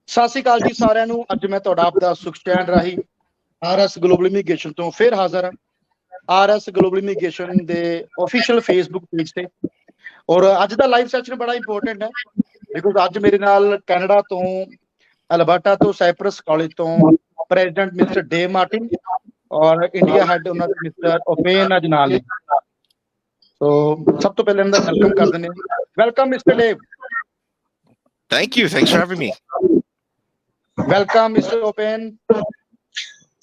ਸਤਿ ਸ਼੍ਰੀ ਅਕਾਲ ਜੀ ਸਾਰਿਆਂ ਨੂੰ। ਅੱਜ ਮੈਂ ਤੁਹਾਡਾ ਆਪਦਾ ਸੁਖਚੈਨ ਰਾਹੀਂ ਆਰਐਸ ਗਲੋਬਲ ਇਮੀਗ੍ਰੇਸ਼ਨ ਤੋਂ ਫਿਰ ਹਾਜ਼ਰ ਹਾਂ। ਆਰਐਸ ਗਲੋਬਲ ਇਮੀਗ੍ਰੇਸ਼ਨ ਦੇ ਆਫੀਸ਼ੀਅਲ ਫੇਸਬੁੱਕ ਪੇਜ ਤੇ। ਔਰ ਅੱਜ ਦਾ ਲਾਈਵ ਸੈਸ਼ਨ ਬੜਾ ਇੰਪੋਰਟੈਂਟ ਹੈ ਬਿਕੋਜ਼ ਅੱਜ ਮੇਰੇ ਨਾਲ ਕੈਨੇਡਾ ਤੋਂ, ਅਲਬਰਟਾ ਤੋਂ, ਸਾਈਪਰਸ ਕਾਲਜ ਤੋਂ ਪ੍ਰੈਜ਼ੀਡੈਂਟ ਮਿਸਟਰ ਡੇਵ ਮਾਰਟਿਨ ਔਰ ਇੰਡੀਆ ਹੈਡ ਉਹਨਾਂ ਦੇ ਮਿਸਟਰ ਓਪੇਨ ਅੱਜ ਨਾਲ ਨੇ। ਸੋ ਸਭ ਤੋਂ ਪਹਿਲਾਂ ਇਹਨਾਂ ਦਾ ਵੈਲਕਮ ਕਰ ਦਿੰਦੇ ਹਾਂ। Welcome mister Dave. Thank you. Thanks for having me. Welcome, Mr. Open.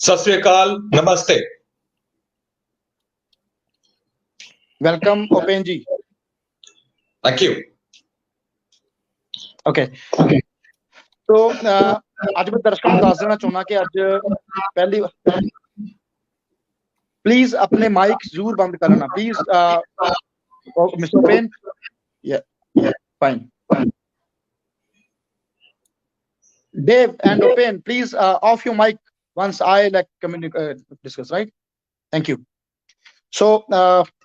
Sat Sri Akal. Namaste. Welcome, Open ji. Thank you. Okay. So, ਅੱਜ ਮੈਂ ਦਰਸ਼ਕਾਂ ਨੂੰ ਦੱਸ ਦੇਣਾ ਚਾਹੁੰਦਾ ਕਿ ਅੱਜ ਪਹਿਲੀ ਪਲੀਜ਼ ਆਪਣੇ ਮਾਈਕ ਜ਼ਰੂਰ ਬੰਦ ਕਰ ਲੈਣਾ please. Mister open, yeah, fine. Dave and Open, please off your mic once I discuss, right? Thank you. So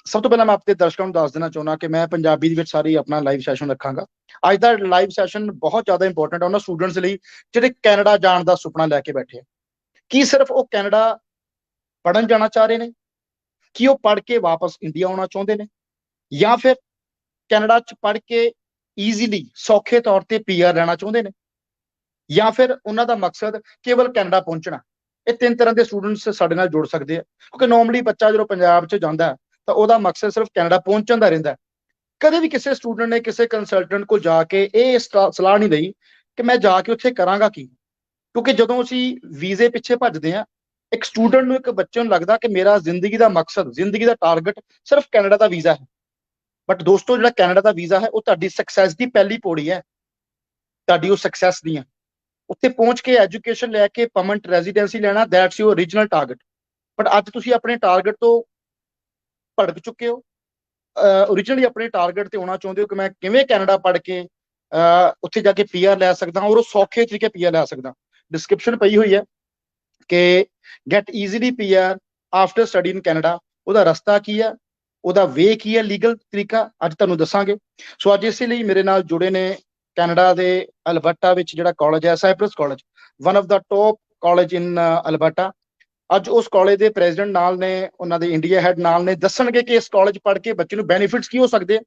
ਸਭ ਤੋਂ ਪਹਿਲਾਂ ਮੈਂ ਆਪਣੇ ਦਰਸ਼ਕਾਂ ਨੂੰ ਦੱਸ ਦੇਣਾ ਚਾਹੁੰਦਾ ਕਿ ਮੈਂ ਪੰਜਾਬੀ ਦੇ ਵਿੱਚ ਸਾਰੀ ਆਪਣਾ ਲਾਈਵ ਸੈਸ਼ਨ ਰੱਖਾਂਗਾ। ਅੱਜ ਦਾ ਲਾਈਵ ਸੈਸ਼ਨ ਬਹੁਤ ਜ਼ਿਆਦਾ ਇੰਪੋਰਟੈਂਟ ਹੈ ਉਹਨਾਂ ਸਟੂਡੈਂਟਸ ਲਈ ਜਿਹੜੇ ਕੈਨੇਡਾ ਜਾਣ ਦਾ ਸੁਪਨਾ ਲੈ ਕੇ ਬੈਠੇ ਆ। ਕੀ ਸਿਰਫ ਉਹ ਕੈਨੇਡਾ ਪੜ੍ਹਨ ਜਾਣਾ ਚਾਹ ਰਹੇ ਨੇ, ਕੀ ਉਹ ਪੜ੍ਹ ਕੇ ਵਾਪਸ ਇੰਡੀਆ ਆਉਣਾ ਚਾਹੁੰਦੇ ਨੇ, ਜਾਂ ਫਿਰ ਕੈਨੇਡਾ 'ਚ ਪੜ੍ਹ ਕੇ ਈਜ਼ੀਲੀ ਸੌਖੇ ਤੌਰ ਤੇ PR ਲੈਣਾ ਚਾਹੁੰਦੇ ਨੇ, ਜਾਂ ਫਿਰ ਉਹਨਾਂ ਦਾ ਮਕਸਦ ਕੇਵਲ ਕੈਨੇਡਾ ਪਹੁੰਚਣਾ। ਇਹ ਤਿੰਨ ਤਰ੍ਹਾਂ ਦੇ ਸਟੂਡੈਂਟਸ ਸਾਡੇ ਨਾਲ ਜੁੜ ਸਕਦੇ ਆ ਕਿਉਂਕਿ ਨੋਰਮਲੀ ਬੱਚਾ ਜਦੋਂ ਪੰਜਾਬ 'ਚ ਜਾਂਦਾ ਤਾਂ ਉਹਦਾ ਮਕਸਦ ਸਿਰਫ ਕੈਨੇਡਾ ਪਹੁੰਚਣ ਦਾ ਰਹਿੰਦਾ। ਕਦੇ ਵੀ ਕਿਸੇ ਸਟੂਡੈਂਟ ਨੇ ਕਿਸੇ ਕੰਸਲਟੈਂਟ ਕੋਲ ਜਾ ਕੇ ਇਹ ਸਲਾਹ ਨਹੀਂ ਲਈ ਕਿ ਮੈਂ ਜਾ ਕੇ ਉੱਥੇ ਕਰਾਂਗਾ ਕੀ, ਕਿਉਂਕਿ ਜਦੋਂ ਅਸੀਂ ਵੀਜ਼ੇ ਪਿੱਛੇ ਭੱਜਦੇ ਹਾਂ ਇੱਕ ਸਟੂਡੈਂਟ ਨੂੰ, ਇੱਕ ਬੱਚੇ ਨੂੰ ਲੱਗਦਾ ਕਿ ਮੇਰਾ ਜ਼ਿੰਦਗੀ ਦਾ ਮਕਸਦ, ਜ਼ਿੰਦਗੀ ਦਾ ਟਾਰਗੇਟ ਸਿਰਫ ਕੈਨੇਡਾ ਦਾ ਵੀਜ਼ਾ ਹੈ। ਬਟ ਦੋਸਤੋ, ਜਿਹੜਾ ਕੈਨੇਡਾ ਦਾ ਵੀਜ਼ਾ ਹੈ ਉਹ ਤੁਹਾਡੀ ਸਕਸੈਸ ਦੀ ਪਹਿਲੀ ਪੌੜੀ ਹੈ, ਤੁਹਾਡੀ ਉਹ ਸਕਸੈਸ ਦੀਆਂ। ਉੱਥੇ ਪਹੁੰਚ ਕੇ ਐਜੂਕੇਸ਼ਨ ਲੈ ਕੇ ਪਰਮਨੈਂਟ ਰੈਜ਼ੀਡੈਂਸੀ ਲੈਣਾ, that's your original target. But ਅੱਜ ਤੁਸੀਂ ਆਪਣੇ ਟਾਰਗੇਟ ਤੋਂ ਭੜਕ ਚੁੱਕੇ ਹੋ। ਓਰੀਜਨਲੀ ਆਪਣੇ ਟਾਰਗੇਟ ਤੇ ਆਉਣਾ ਚਾਹੁੰਦੇ ਹੋ ਕਿ ਮੈਂ ਕਿਵੇਂ ਕੈਨੇਡਾ ਪੜ੍ਹ ਕੇ ਉੱਥੇ ਜਾ ਕੇ PR ਲੈ ਸਕਦਾ ਔਰ ਉਹ ਸੌਖੇ ਤਰੀਕੇ PR ਲੈ ਸਕਦਾ। ਡਿਸਕ੍ਰਿਪਸ਼ਨ ਪਈ ਹੋਈ ਹੈ ਕਿ get easily PR after study in Canada. ਉਹਦਾ ਰਸਤਾ ਕੀ ਹੈ, ਉਹਦਾ ਵੇ ਕੀ ਹੈ, ਲੀਗਲ ਤਰੀਕਾ ਅੱਜ ਤੁਹਾਨੂੰ ਦੱਸਾਂਗੇ। ਸੋ ਅੱਜ ਇਸੇ ਲਈ ਮੇਰੇ ਨਾਲ ਜੁੜੇ ਨੇ ਕੈਨੇਡਾ ਦੇ ਅਲਬਰਟਾ ਵਿੱਚ ਜਿਹੜਾ ਕਾਲਜ ਹੈ, Cypress college, one of the top college in Alberta. ਅੱਜ ਉਸ ਕਾਲਜ ਦੇ ਪ੍ਰੈਜ਼ੀਡੈਂਟ ਨਾਲ ਨੇ, ਉਹਨਾਂ ਦੇ ਇੰਡੀਆ ਹੈਡ ਨਾਲ ਨੇ, ਦੱਸਣਗੇ ਕਿ ਇਸ ਕਾਲਜ ਪੜ੍ਹ ਕੇ ਬੱਚੇ ਨੂੰ ਬੈਨੀਫਿਟਸ ਕੀ ਹੋ ਸਕਦੇ ਆ,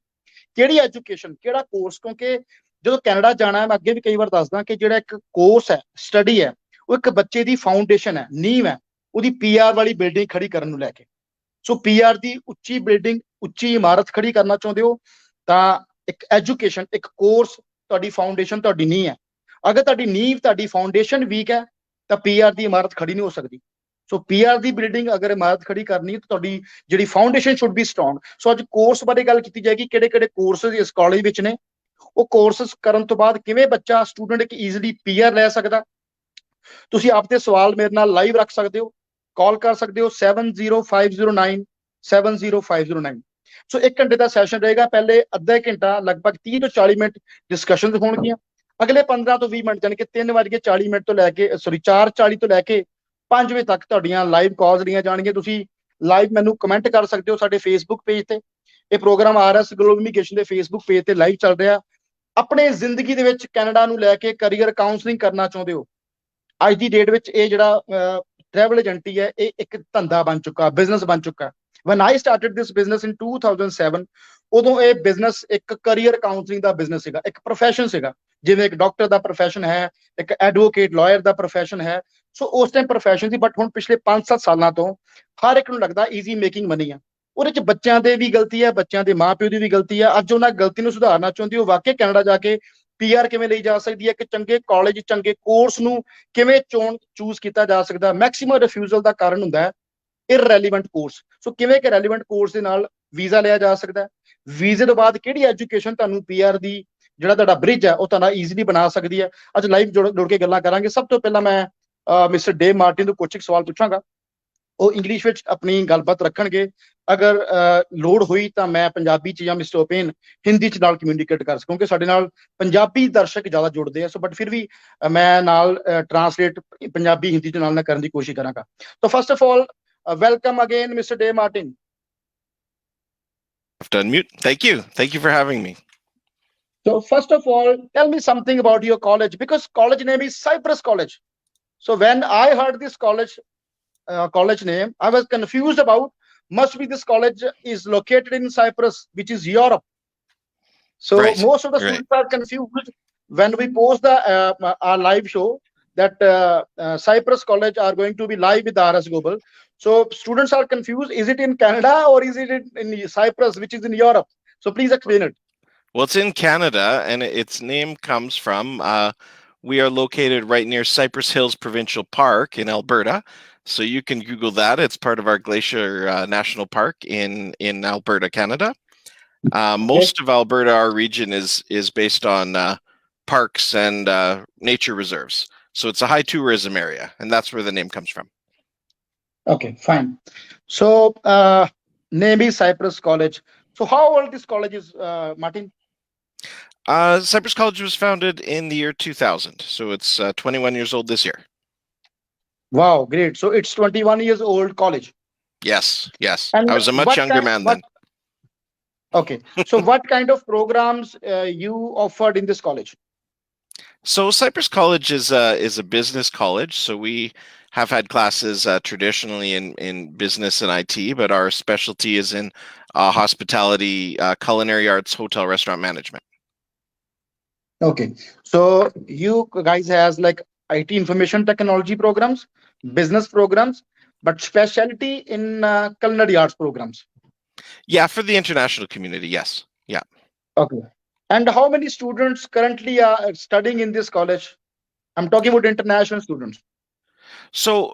ਕਿਹੜੀ ਐਜੂਕੇਸ਼ਨ, ਕਿਹੜਾ ਕੋਰਸ। ਕਿਉਂਕਿ ਜਦੋਂ ਕੈਨੇਡਾ ਜਾਣਾ ਹੈ, ਮੈਂ ਅੱਗੇ ਵੀ ਕਈ ਵਾਰ ਦੱਸਦਾ ਕਿ ਜਿਹੜਾ ਇੱਕ ਕੋਰਸ ਹੈ, ਸਟੱਡੀ ਹੈ, ਉਹ ਇੱਕ ਬੱਚੇ ਦੀ ਫਾਊਂਡੇਸ਼ਨ ਹੈ, ਨੀਂਹ ਹੈ ਉਹਦੀ PR ਵਾਲੀ ਬਿਲਡਿੰਗ ਖੜੀ ਕਰਨ ਨੂੰ ਲੈ ਕੇ। ਸੋ PR ਦੀ ਉੱਚੀ ਬਿਲਡਿੰਗ, ਉੱਚੀ ਇਮਾਰਤ ਖੜੀ ਕਰਨਾ ਚਾਹੁੰਦੇ ਹੋ ਤਾਂ ਇੱਕ ਐਜੂਕੇਸ਼ਨ, ਇੱਕ ਕੋਰਸ ਤੁਹਾਡੀ ਫਾਊਂਡੇਸ਼ਨ, ਤੁਹਾਡੀ ਨੀਂਹ ਹੈ। ਅਗਰ ਤੁਹਾਡੀ ਨੀਂਹ, ਤੁਹਾਡੀ ਫਾਊਂਡੇਸ਼ਨ ਵੀਕ ਹੈ ਤਾਂ PR ਦੀ ਇਮਾਰਤ ਖੜੀ ਨਹੀਂ ਹੋ ਸਕਦੀ। ਸੋ PR ਦੀ ਬਿਲਡਿੰਗ ਅਗਰ ਇਮਾਰਤ ਖੜੀ ਕਰਨੀ ਹੈ ਤਾਂ ਤੁਹਾਡੀ ਜਿਹੜੀ ਫਾਊਂਡੇਸ਼ਨ ਸ਼ੁੱਡ ਬੀ ਸਟਰੋਂਗ। ਸੋ ਅੱਜ ਕੋਰਸ ਬਾਰੇ ਗੱਲ ਕੀਤੀ ਜਾਏਗੀ, ਕਿਹੜੇ ਕਿਹੜੇ ਕੋਰਸਿਸ ਇਸ ਕਾਲਜ ਵਿੱਚ ਨੇ, ਉਹ ਕੋਰਸਿਸ ਕਰਨ ਤੋਂ ਬਾਅਦ ਕਿਵੇਂ ਬੱਚਾ, ਸਟੂਡੈਂਟ ਇੱਕ ਈਜ਼ੀਲੀ PR ਲੈ ਸਕਦਾ। ਤੁਸੀਂ ਆਪਦੇ ਸਵਾਲ ਮੇਰੇ ਨਾਲ ਲਾਈਵ ਰੱਖ ਸਕਦੇ ਹੋ, ਕਾਲ ਕਰ ਸਕਦੇ ਹੋ 705009705009। ਸੋ 1 ਘੰਟੇ ਦਾ ਸੈਸ਼ਨ ਰਹੇਗਾ। ਪਹਿਲੇ ਅੱਧਾ ਘੰਟਾ ਲਗਭਗ 30 ਤੋਂ 40 ਮਿੰਟ ਡਿਸਕਸ਼ਨ ਹੋਣਗੀਆਂ। ਅਗਲੇ 15 ਤੋਂ 20 ਮਿੰਟ, ਜਾਣੀ ਕਿ 3:40 ਤੋਂ ਲੈ ਕੇ 4:40 ਤੋਂ ਲੈ ਕੇ 5 ਵਜੇ ਤੱਕ ਤੁਹਾਡੀਆਂ ਲਾਈਵ ਕਾਲਸ ਲਈਆਂ ਜਾਣਗੀਆਂ। ਤੁਸੀਂ ਲਾਈਵ ਮੈਨੂੰ ਕਮੈਂਟ ਕਰ ਸਕਦੇ ਹੋ ਸਾਡੇ ਫੇਸਬੁੱਕ ਪੇਜ ਤੇ। ਇਹ ਪ੍ਰੋਗਰਾਮ RS ਗਲੋਬਲ ਇਮੀਗ੍ਰੇਸ਼ਨ ਦੇ ਫੇਸਬੁੱਕ ਪੇਜ ਤੇ ਲਾਈਵ ਚੱਲ ਰਿਹਾ। ਆਪਣੇ ਜ਼ਿੰਦਗੀ ਦੇ ਵਿੱਚ ਕੈਨੇਡਾ ਨੂੰ ਲੈ ਕੇ ਕਰੀਅਰ ਕਾਉਂਸਲਿੰਗ ਕਰਨਾ ਚਾਹੁੰਦੇ ਹੋ, ਅੱਜ ਦੀ ਡੇਟ ਵਿੱਚ ਇਹ ਜਿਹੜਾ ਟਰੈਵਲ ਏਜੰਟੀ ਹੈ ਇਹ ਇੱਕ ਧੰਦਾ ਬਣ ਚੁੱਕਾ, ਬਿਜ਼ਨਸ ਬਣ ਚੁੱਕਾ। When I started this business in 2007, ਉਦੋਂ ਇਹ ਬਿਜ਼ਨਸ ਇੱਕ ਕਰੀਅਰ ਕਾਉਂਸਲਿੰਗ ਦਾ ਬਿਜ਼ਨਸ ਸੀਗਾ, ਇੱਕ ਪ੍ਰੋਫੈਸ਼ਨ ਸੀਗਾ। ਜਿਵੇਂ ਇੱਕ ਡਾਕਟਰ ਦਾ ਪ੍ਰੋਫੈਸ਼ਨ ਹੈ, ਇੱਕ ਐਡਵੋਕੇਟ, ਲਾਇਰ ਦਾ ਪ੍ਰੋਫੈਸ਼ਨ ਹੈ। ਸੋ ਉਸ ਟਾਈਮ ਪ੍ਰੋਫੈਸ਼ਨ ਸੀ। ਬਟ ਹੁਣ ਪਿਛਲੇ 5-7 ਸਾਲਾਂ ਤੋਂ ਹਰ ਇੱਕ ਨੂੰ ਲੱਗਦਾ ਈਜ਼ੀ ਮੇਕਿੰਗ ਮਨੀ ਆ। ਉਹਦੇ 'ਚ ਬੱਚਿਆਂ ਦੇ ਵੀ ਗਲਤੀ ਹੈ, ਬੱਚਿਆਂ ਦੇ ਮਾਂ-ਪਿਓ ਦੀ ਵੀ ਗਲਤੀ ਹੈ। ਅੱਜ ਉਹਨਾਂ ਗਲਤੀ ਨੂੰ ਸੁਧਾਰਨਾ ਚਾਹੁੰਦੀ ਹੋ, ਵਾਕਈ ਕੈਨੇਡਾ ਜਾ ਕੇ PR ਕਿਵੇਂ ਲਈ ਜਾ ਸਕਦੀ ਹੈ, ਕਿ ਚੰਗੇ ਕਾਲਜ, ਚੰਗੇ ਕੋਰਸ ਨੂੰ ਕਿਵੇਂ ਚੂਜ਼ ਕੀਤਾ ਜਾ ਸਕਦਾ। ਮੈਕਸਿਮਮ ਰਿਫਿਊਜ਼ਲ ਦਾ ਕਾਰਨ ਹੁੰਦਾ ਹੈ ਇਰਰੈਲੀਵੈਂਟ ਕੋਰਸ। ਸੋ ਕਿਵੇਂ ਕਿ ਰੈਲੀਵੈਂਟ ਕੋਰਸ ਦੇ ਨਾਲ ਵੀਜ਼ਾ ਲਿਆ ਜਾ ਸਕਦਾ ਹੈ, ਵੀਜ਼ੇ ਤੋਂ ਬਾਅਦ ਕਿਹੜੀ ਐਜੂਕੇਸ਼ਨ ਤੁਹਾਨੂੰ PR ਦੀ ਜਿਹੜਾ ਤੁਹਾਡਾ ਬ੍ਰਿਜ ਹੈ ਉਹ ਤੁਹਾਨੂੰ ਈਜ਼ੀਲੀ ਬਣਾ ਸਕਦੀ ਹੈ। ਅੱਜ ਲਾਈਵ ਜੁੜ ਕੇ ਗੱਲਾਂ ਕਰਾਂਗੇ। ਸਭ ਤੋਂ ਪਹਿਲਾਂ ਮੈਂ ਮਿਸਟਰ ਡੇਵ ਮਾਰਟਿਨ ਤੋਂ ਕੁਝ ਸਵਾਲ ਪੁੱਛਾਂਗਾ, ਉਹ ਇੰਗਲਿਸ਼ ਵਿੱਚ ਆਪਣੀ ਗੱਲਬਾਤ ਰੱਖਣਗੇ। ਅਗਰ ਲੋੜ ਹੋਈ ਤਾਂ ਮੈਂ ਪੰਜਾਬੀ 'ਚ ਜਾਂ ਮਿਸਟਰ ਓਪੇਨ ਹਿੰਦੀ 'ਚ ਨਾਲ ਕਮਿਊਨੀਕੇਟ ਕਰ ਸਕਾਂ, ਕਿਉਂਕਿ ਸਾਡੇ ਨਾਲ ਪੰਜਾਬੀ ਦਰਸ਼ਕ ਜ਼ਿਆਦਾ ਜੁੜਦੇ ਆ। ਸੋ ਬਟ ਫਿਰ ਵੀ ਮੈਂ ਨਾਲ ਟਰਾਂਸਲੇਟ ਪੰਜਾਬੀ ਹਿੰਦੀ 'ਚ ਨਾਲ ਕਰਨ ਦੀ ਕੋਸ਼ਿਸ਼ ਕਰਾਂਗਾ। ਤਾਂ first of all welcome again, Mr. Dave Martin. I have to unmute. Thank you for having me. So first of all, tell me something about your college, because college name is Cyprus College. So when I heard this college name, I was confused about, must be this college is located in Cyprus, which is Europe. So Right. most of the Right. students are confused when we post the our live show that Cyprus College are going to be live with RS Global. So students are confused. Is it in Canada or is it in Cyprus, which is in Europe? So please explain it. Well, it's in Canada, and its name comes from we are located right near Cypress Hills Provincial Park in Alberta. So you can Google that. It's part of our Glacier National Park in Alberta, Canada. Most of Alberta, our region, is based on parks and nature reserves. So it's a high tourism area, and that's where the name comes from. Okay, fine. So name is Cyprus College. So how old this college is, Martin? Cypress College was founded in the year 2000, so it's 21 years old this year. Wow, great. So it's 21 years old college. Yes, yes. And I was a much what younger kind- man what- then. Okay. So what kind of programs you offered in this college? So Cypress College is a business college. So we have had classes traditionally in business and IT, but our specialty is in hospitality, culinary arts, hotel, restaurant management. Okay. So you guys has like IT information technology programs, business programs, but specialty in culinary arts programs. Yeah, for the international community, yes. Yeah. Okay. And how many students currently are studying in this college? I'm talking about international students. So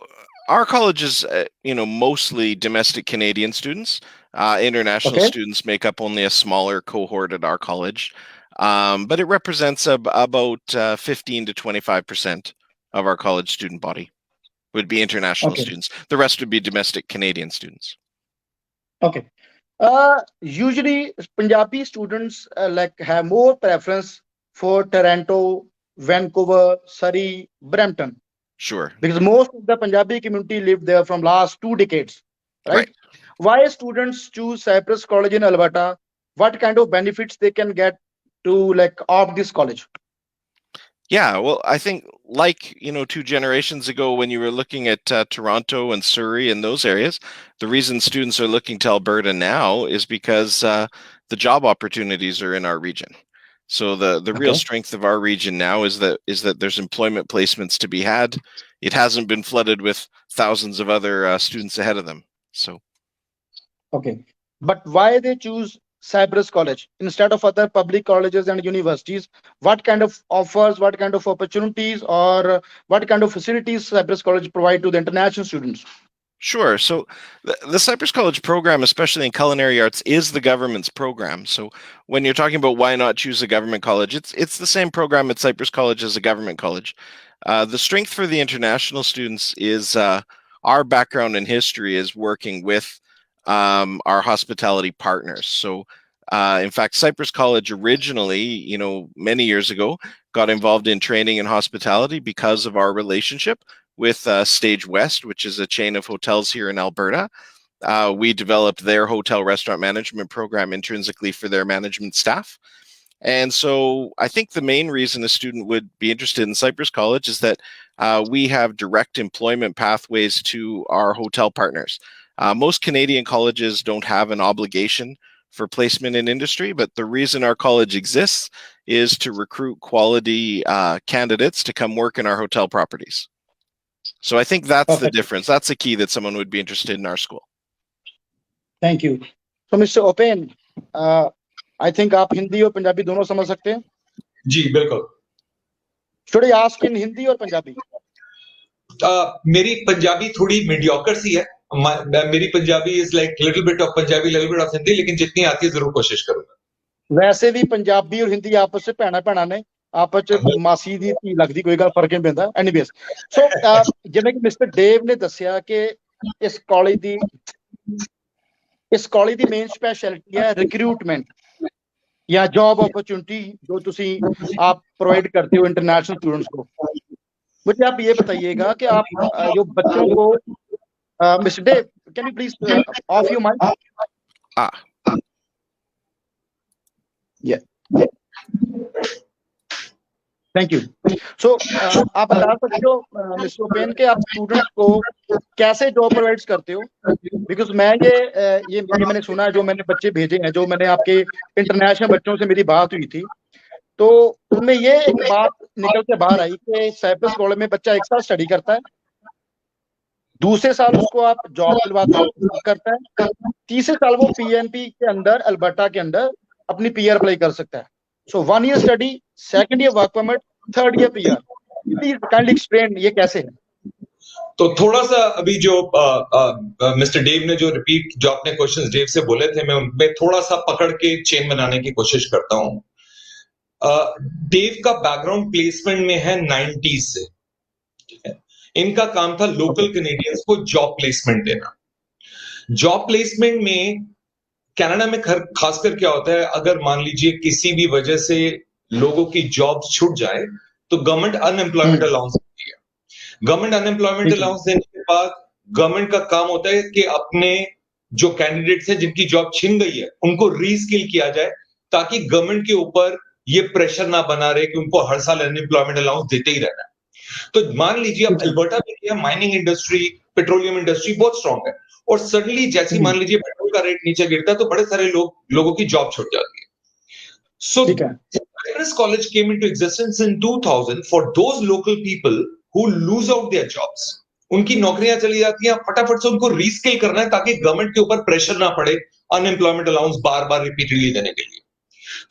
our college is, mostly domestic Canadian students. International Okay. students make up only a smaller cohort at our college, but it represents about 15 to 25% of our college student body would be international Okay. students. The rest would be domestic Canadian students. Okay. Usually Punjabi students like have more preference for Toronto, Vancouver, Surrey, Brampton, Sure. because most of the Punjabi community lived there from last 2 decades, right? Right. Why students choose Cyprus College in Alberta? What kind of benefits they can get to like opt this college? Yeah, well, I think like, 2 generations ago when you were looking at Toronto and Surrey and those areas, the reason students are looking to Alberta now is because the job opportunities are in our region. So the real Okay. strength of our region now is that there's employment placements to be had. It hasn't been flooded with thousands of other students ahead of them. So Okay. But why they choose Cyprus College instead of other public colleges and universities? What kind of offers, what kind of opportunities, or what kind of facilities Cyprus College provide to the international students? sure. So the Cypress College program, especially in culinary arts, is the government's program. So when you're talking about why not choose a government college, it's the same program at Cypress College as a government college. The strength for the international students is our background and history is working with our hospitality partners. So in fact, Cypress College originally, many years ago, got involved in training in hospitality because of our relationship with Stage West, which is a chain of hotels here in Alberta. We developed their hotel restaurant management program intrinsically for their management staff. And so I think the main reason a student would be interested in Cypress College is that we have direct employment pathways to our hotel partners. Most Canadian colleges don't have an obligation for placement in industry, but the reason our college exists is to recruit quality candidates to come work in our hotel properties. So I think that's the Perfect. difference. That's the key that someone would be interested in our school. Thank you. So Mr. Open, I think आप हिंदी और पंजाबी दोनों समझ सकते हैं. जी बिल्कुल. Should I ask in Hindi और पंजाबी? मेरी पंजाबी थोड़ी मीडियोकर सी है. मेरी Punjabi is like little bit of Punjabi, little bit of Hindi, लेकिन जितनी आती है जरूर कोशिश करूंगा. वैसे भी पंजाबी और हिंदी आपस में भैणा ने आपस ਚ ਮਾਸੀ ਦੀ ਧੀ ਲੱਗਦੀ, ਕੋਈ ਗੱਲ ਫਰਕ ਨਹੀਂ ਪੈਂਦਾ. ਐਨੀਵੇਜ਼, ਸੋ ਜਿਵੇਂ ਕਿ ਮਿਸਟਰ ਡੇਵ ਨੇ ਦੱਸਿਆ ਕਿ ਇਸ ਕਾਲਜ ਦੀ ਮੇਨ ਸਪੈਸ਼ਲਿਟੀ ਹੈ रिक्रूटमेंट या जॉब अपॉर्चुनिटी जो तुसी आप प्रोवाइड करते हो इंटरनेशनल स्टूडेंट्स को. मुझे आप ये बताइएगा कि आप जो बच्चों को mister Dave, can you please off your mic? Ah. Yeah. Thank you. So आप बता सकते हो मिस्टर ओपेन के आप स्टूडेंट्स को कैसे जॉब प्रोवाइड करते हो? बिकॉज मैं ये मैंने सुना है, जो मैंने बच्चे भेजे हैं, जो मैंने आपके इंटरनेशनल बच्चों से मेरी बात हुई थी, तो उनमें ये एक बात निकल के बाहर आई कि साइप्रस कॉलेज में बच्चा एक साल स्टडी करता है, दूसरे साल उसको आप जॉब दिलवाते हो, जॉब करता है, तीसरे साल वो पीएनपी के अंदर, अल्बर्टा के अंदर अपनी पीआर अप्लाई कर सकता है। सो 1 year study, 2nd year work permit, 3rd year PR. Please kindly explain ये कैसे है। तो थोड़ा सा अभी जो मिस्टर डेव ने जो रिपीट जो आपने क्वेश्चंस डेव से बोले थे, मैं उनमें थोड़ा सा पकड़ के चेन बनाने की कोशिश करता हूं। डेव का बैकग्राउंड प्लेसमेंट में है 90s से, ठीक है। इनका काम था लोकल कैनेडियंस को जॉब प्लेसमेंट देना। जॉब प्लेसमेंट में कनाडा में खासकर क्या होता है, अगर मान लीजिए किसी भी वजह से लोगों की जॉब छूट जाए तो गवर्नमेंट अनएम्प्लॉयमेंट अलाउंस देती है। गवर्नमेंट अनएम्प्लॉयमेंट अलाउंस देने के बाद गवर्नमेंट का काम होता है कि अपने जो कैंडिडेट्स हैं जिनकी जॉब छिन गई है उनको रीस्किल किया जाए, ताकि गवर्नमेंट के ऊपर ये प्रेशर ना बना रहे कि उनको हर साल अनएम्प्लॉयमेंट अलाउंस देते ही रहना है। तो मान लीजिए अब अल्बर्टा में क्या, माइनिंग इंडस्ट्री, पेट्रोलियम इंडस्ट्री बहुत स्ट्रांग है, और सडनली जैसे मान लीजिए पेट्रोल का रेट नीचे गिरता है तो बड़े सारे लोगों की जॉब छूट जाती है। So Cyprus college came into existence in 2000 for those local people who lose out their jobs. उनकी नौकरियां चली जाती हैं, फटाफट से उनको रीस्किल करना है ताकि गवर्नमेंट के ऊपर प्रेशर ना पड़े अनएम्प्लॉयमेंट अलाउंस बार बार रिपीटेडली देने के लिए।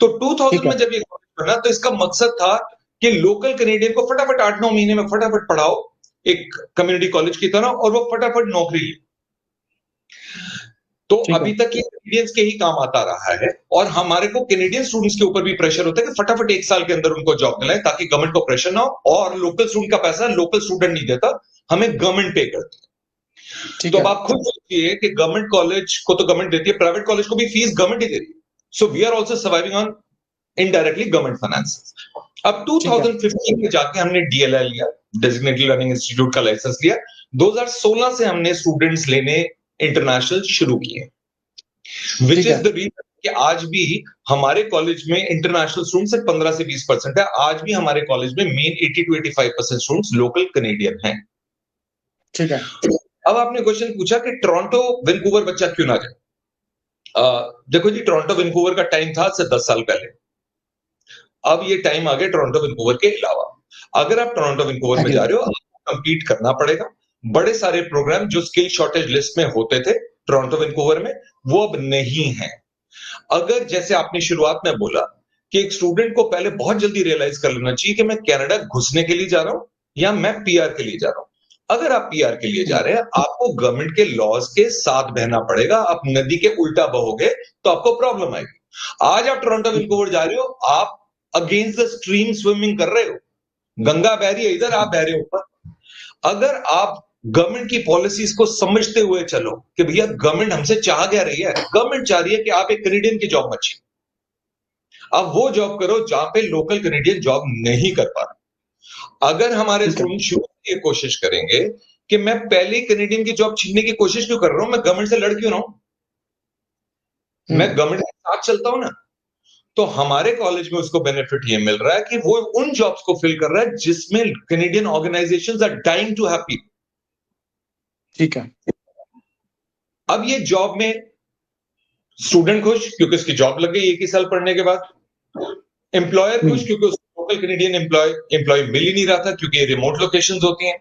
तो 2000 में जब ये कॉलेज बना तो इसका मकसद था कि लोकल कैनेडियन को फटाफट 8-9 महीने में फटाफट पढ़ाओ एक कम्युनिटी कॉलेज की तरह, और वो फटाफट नौकरी ले। तो अभी तक ये कैनेडियंस के ही काम आता रहा है, और हमारे को कैनेडियन स्टूडेंट्स के ऊपर भी प्रेशर होता है कि फटाफट 1 साल के अंदर उनको जॉब दिलाएं ताकि गवर्नमेंट को प्रेशर ना हो, और लोकल स्टूडेंट का पैसा लोकल स्टूडेंट नहीं देता, हमें गवर्नमेंट पे करती है। तो अब आप खुद सोचिए कि गवर्नमेंट कॉलेज को तो गवर्नमेंट देती है, प्राइवेट कॉलेज को भी फीस गवर्नमेंट ही दे रही है। So we are also surviving on indirectly government finance. अब 2015 में जाके हमने डीएलआई लिया, डेजिग्नेटेड लर्निंग इंस्टीट्यूट का लाइसेंस लिया। 2016 से हमने स्टूडेंट्स लेने इंटरनेशनल शुरू किए, विच इज द रीजन कि आज भी हमारे कॉलेज में इंटरनेशनल स्टूडेंट सिर्फ 15 से 20% है। आज भी हमारे कॉलेज में main 80 to 85% students local Canadian हैं। ठीक है। अब आपने क्वेश्चन पूछा कि टोरंटो वैंकूवर बच्चा क्यों ना जाए। देखो जी, टोरंटो वैंकूवर का टाइम था से 10 साल पहले, अब ये टाइम आ गया टोरंटो वैंकूवर के अलावा। अगर आप टोरंटो वैंकूवर में जा रहे हो, आपको कंपीट करना पड़ेगा। बड़े सारे प्रोग्राम जो स्किल शॉर्टेज लिस्ट में होते थे टोरंटो वैंकूवर में, वो अब नहीं है। अगर जैसे आपने शुरुआत में बोला कि एक स्टूडेंट को पहले बहुत जल्दी रियलाइज कर लेना चाहिए कि मैं कनाडा घुसने के लिए जा रहा हूं या मैं पीआर के लिए जा रहा हूं। अगर आप पीआर के लिए जा रहे हैं, आपको गवर्नमेंट के लॉज के साथ बहना पड़ेगा। आप नदी के उल्टा बहोगे तो आपको प्रॉब्लम आएगी। आज आप टोरंटो वैंकूवर जा रहे हो, आप अगेंस्ट द स्ट्रीम स्विमिंग कर रहे हो। गंगा बह रही है इधर, आप बह रहे हो ऊपर। अगर आप गवर्नमेंट की पॉलिसीज को समझते हुए चलो कि भैया गवर्नमेंट हमसे चाह क्या रही है, गवर्नमेंट चाह रही है कि आप एक कैनेडियन की जॉब अच्छी, अब वो जॉब करो जहां पे लोकल कैनेडियन जॉब नहीं कर पा रहा। अगर हमारे स्टूडेंट शुरू से ये कोशिश करेंगे कि मैं पहले कैनेडियन की जॉब छीनने की कोशिश क्यों कर रहा हूं, मैं गवर्नमेंट से लड़ क्यों रहा हूं, मैं गवर्नमेंट के साथ चलता हूं ना, तो हमारे कॉलेज में उसको बेनिफिट ये मिल रहा है कि वो उन जॉब्स को फिल कर रहा है जिसमें Canadian organisations are dying to have people. ठीक है। अब ये जॉब में स्टूडेंट खुश क्योंकि उसकी जॉब लग गई 1 ही साल पढ़ने के बाद, एम्प्लॉयर खुश क्योंकि उसको लोकल कैनेडियन एम्प्लॉय मिल ही नहीं रहा था क्योंकि ये रिमोट लोकेशंस होती हैं,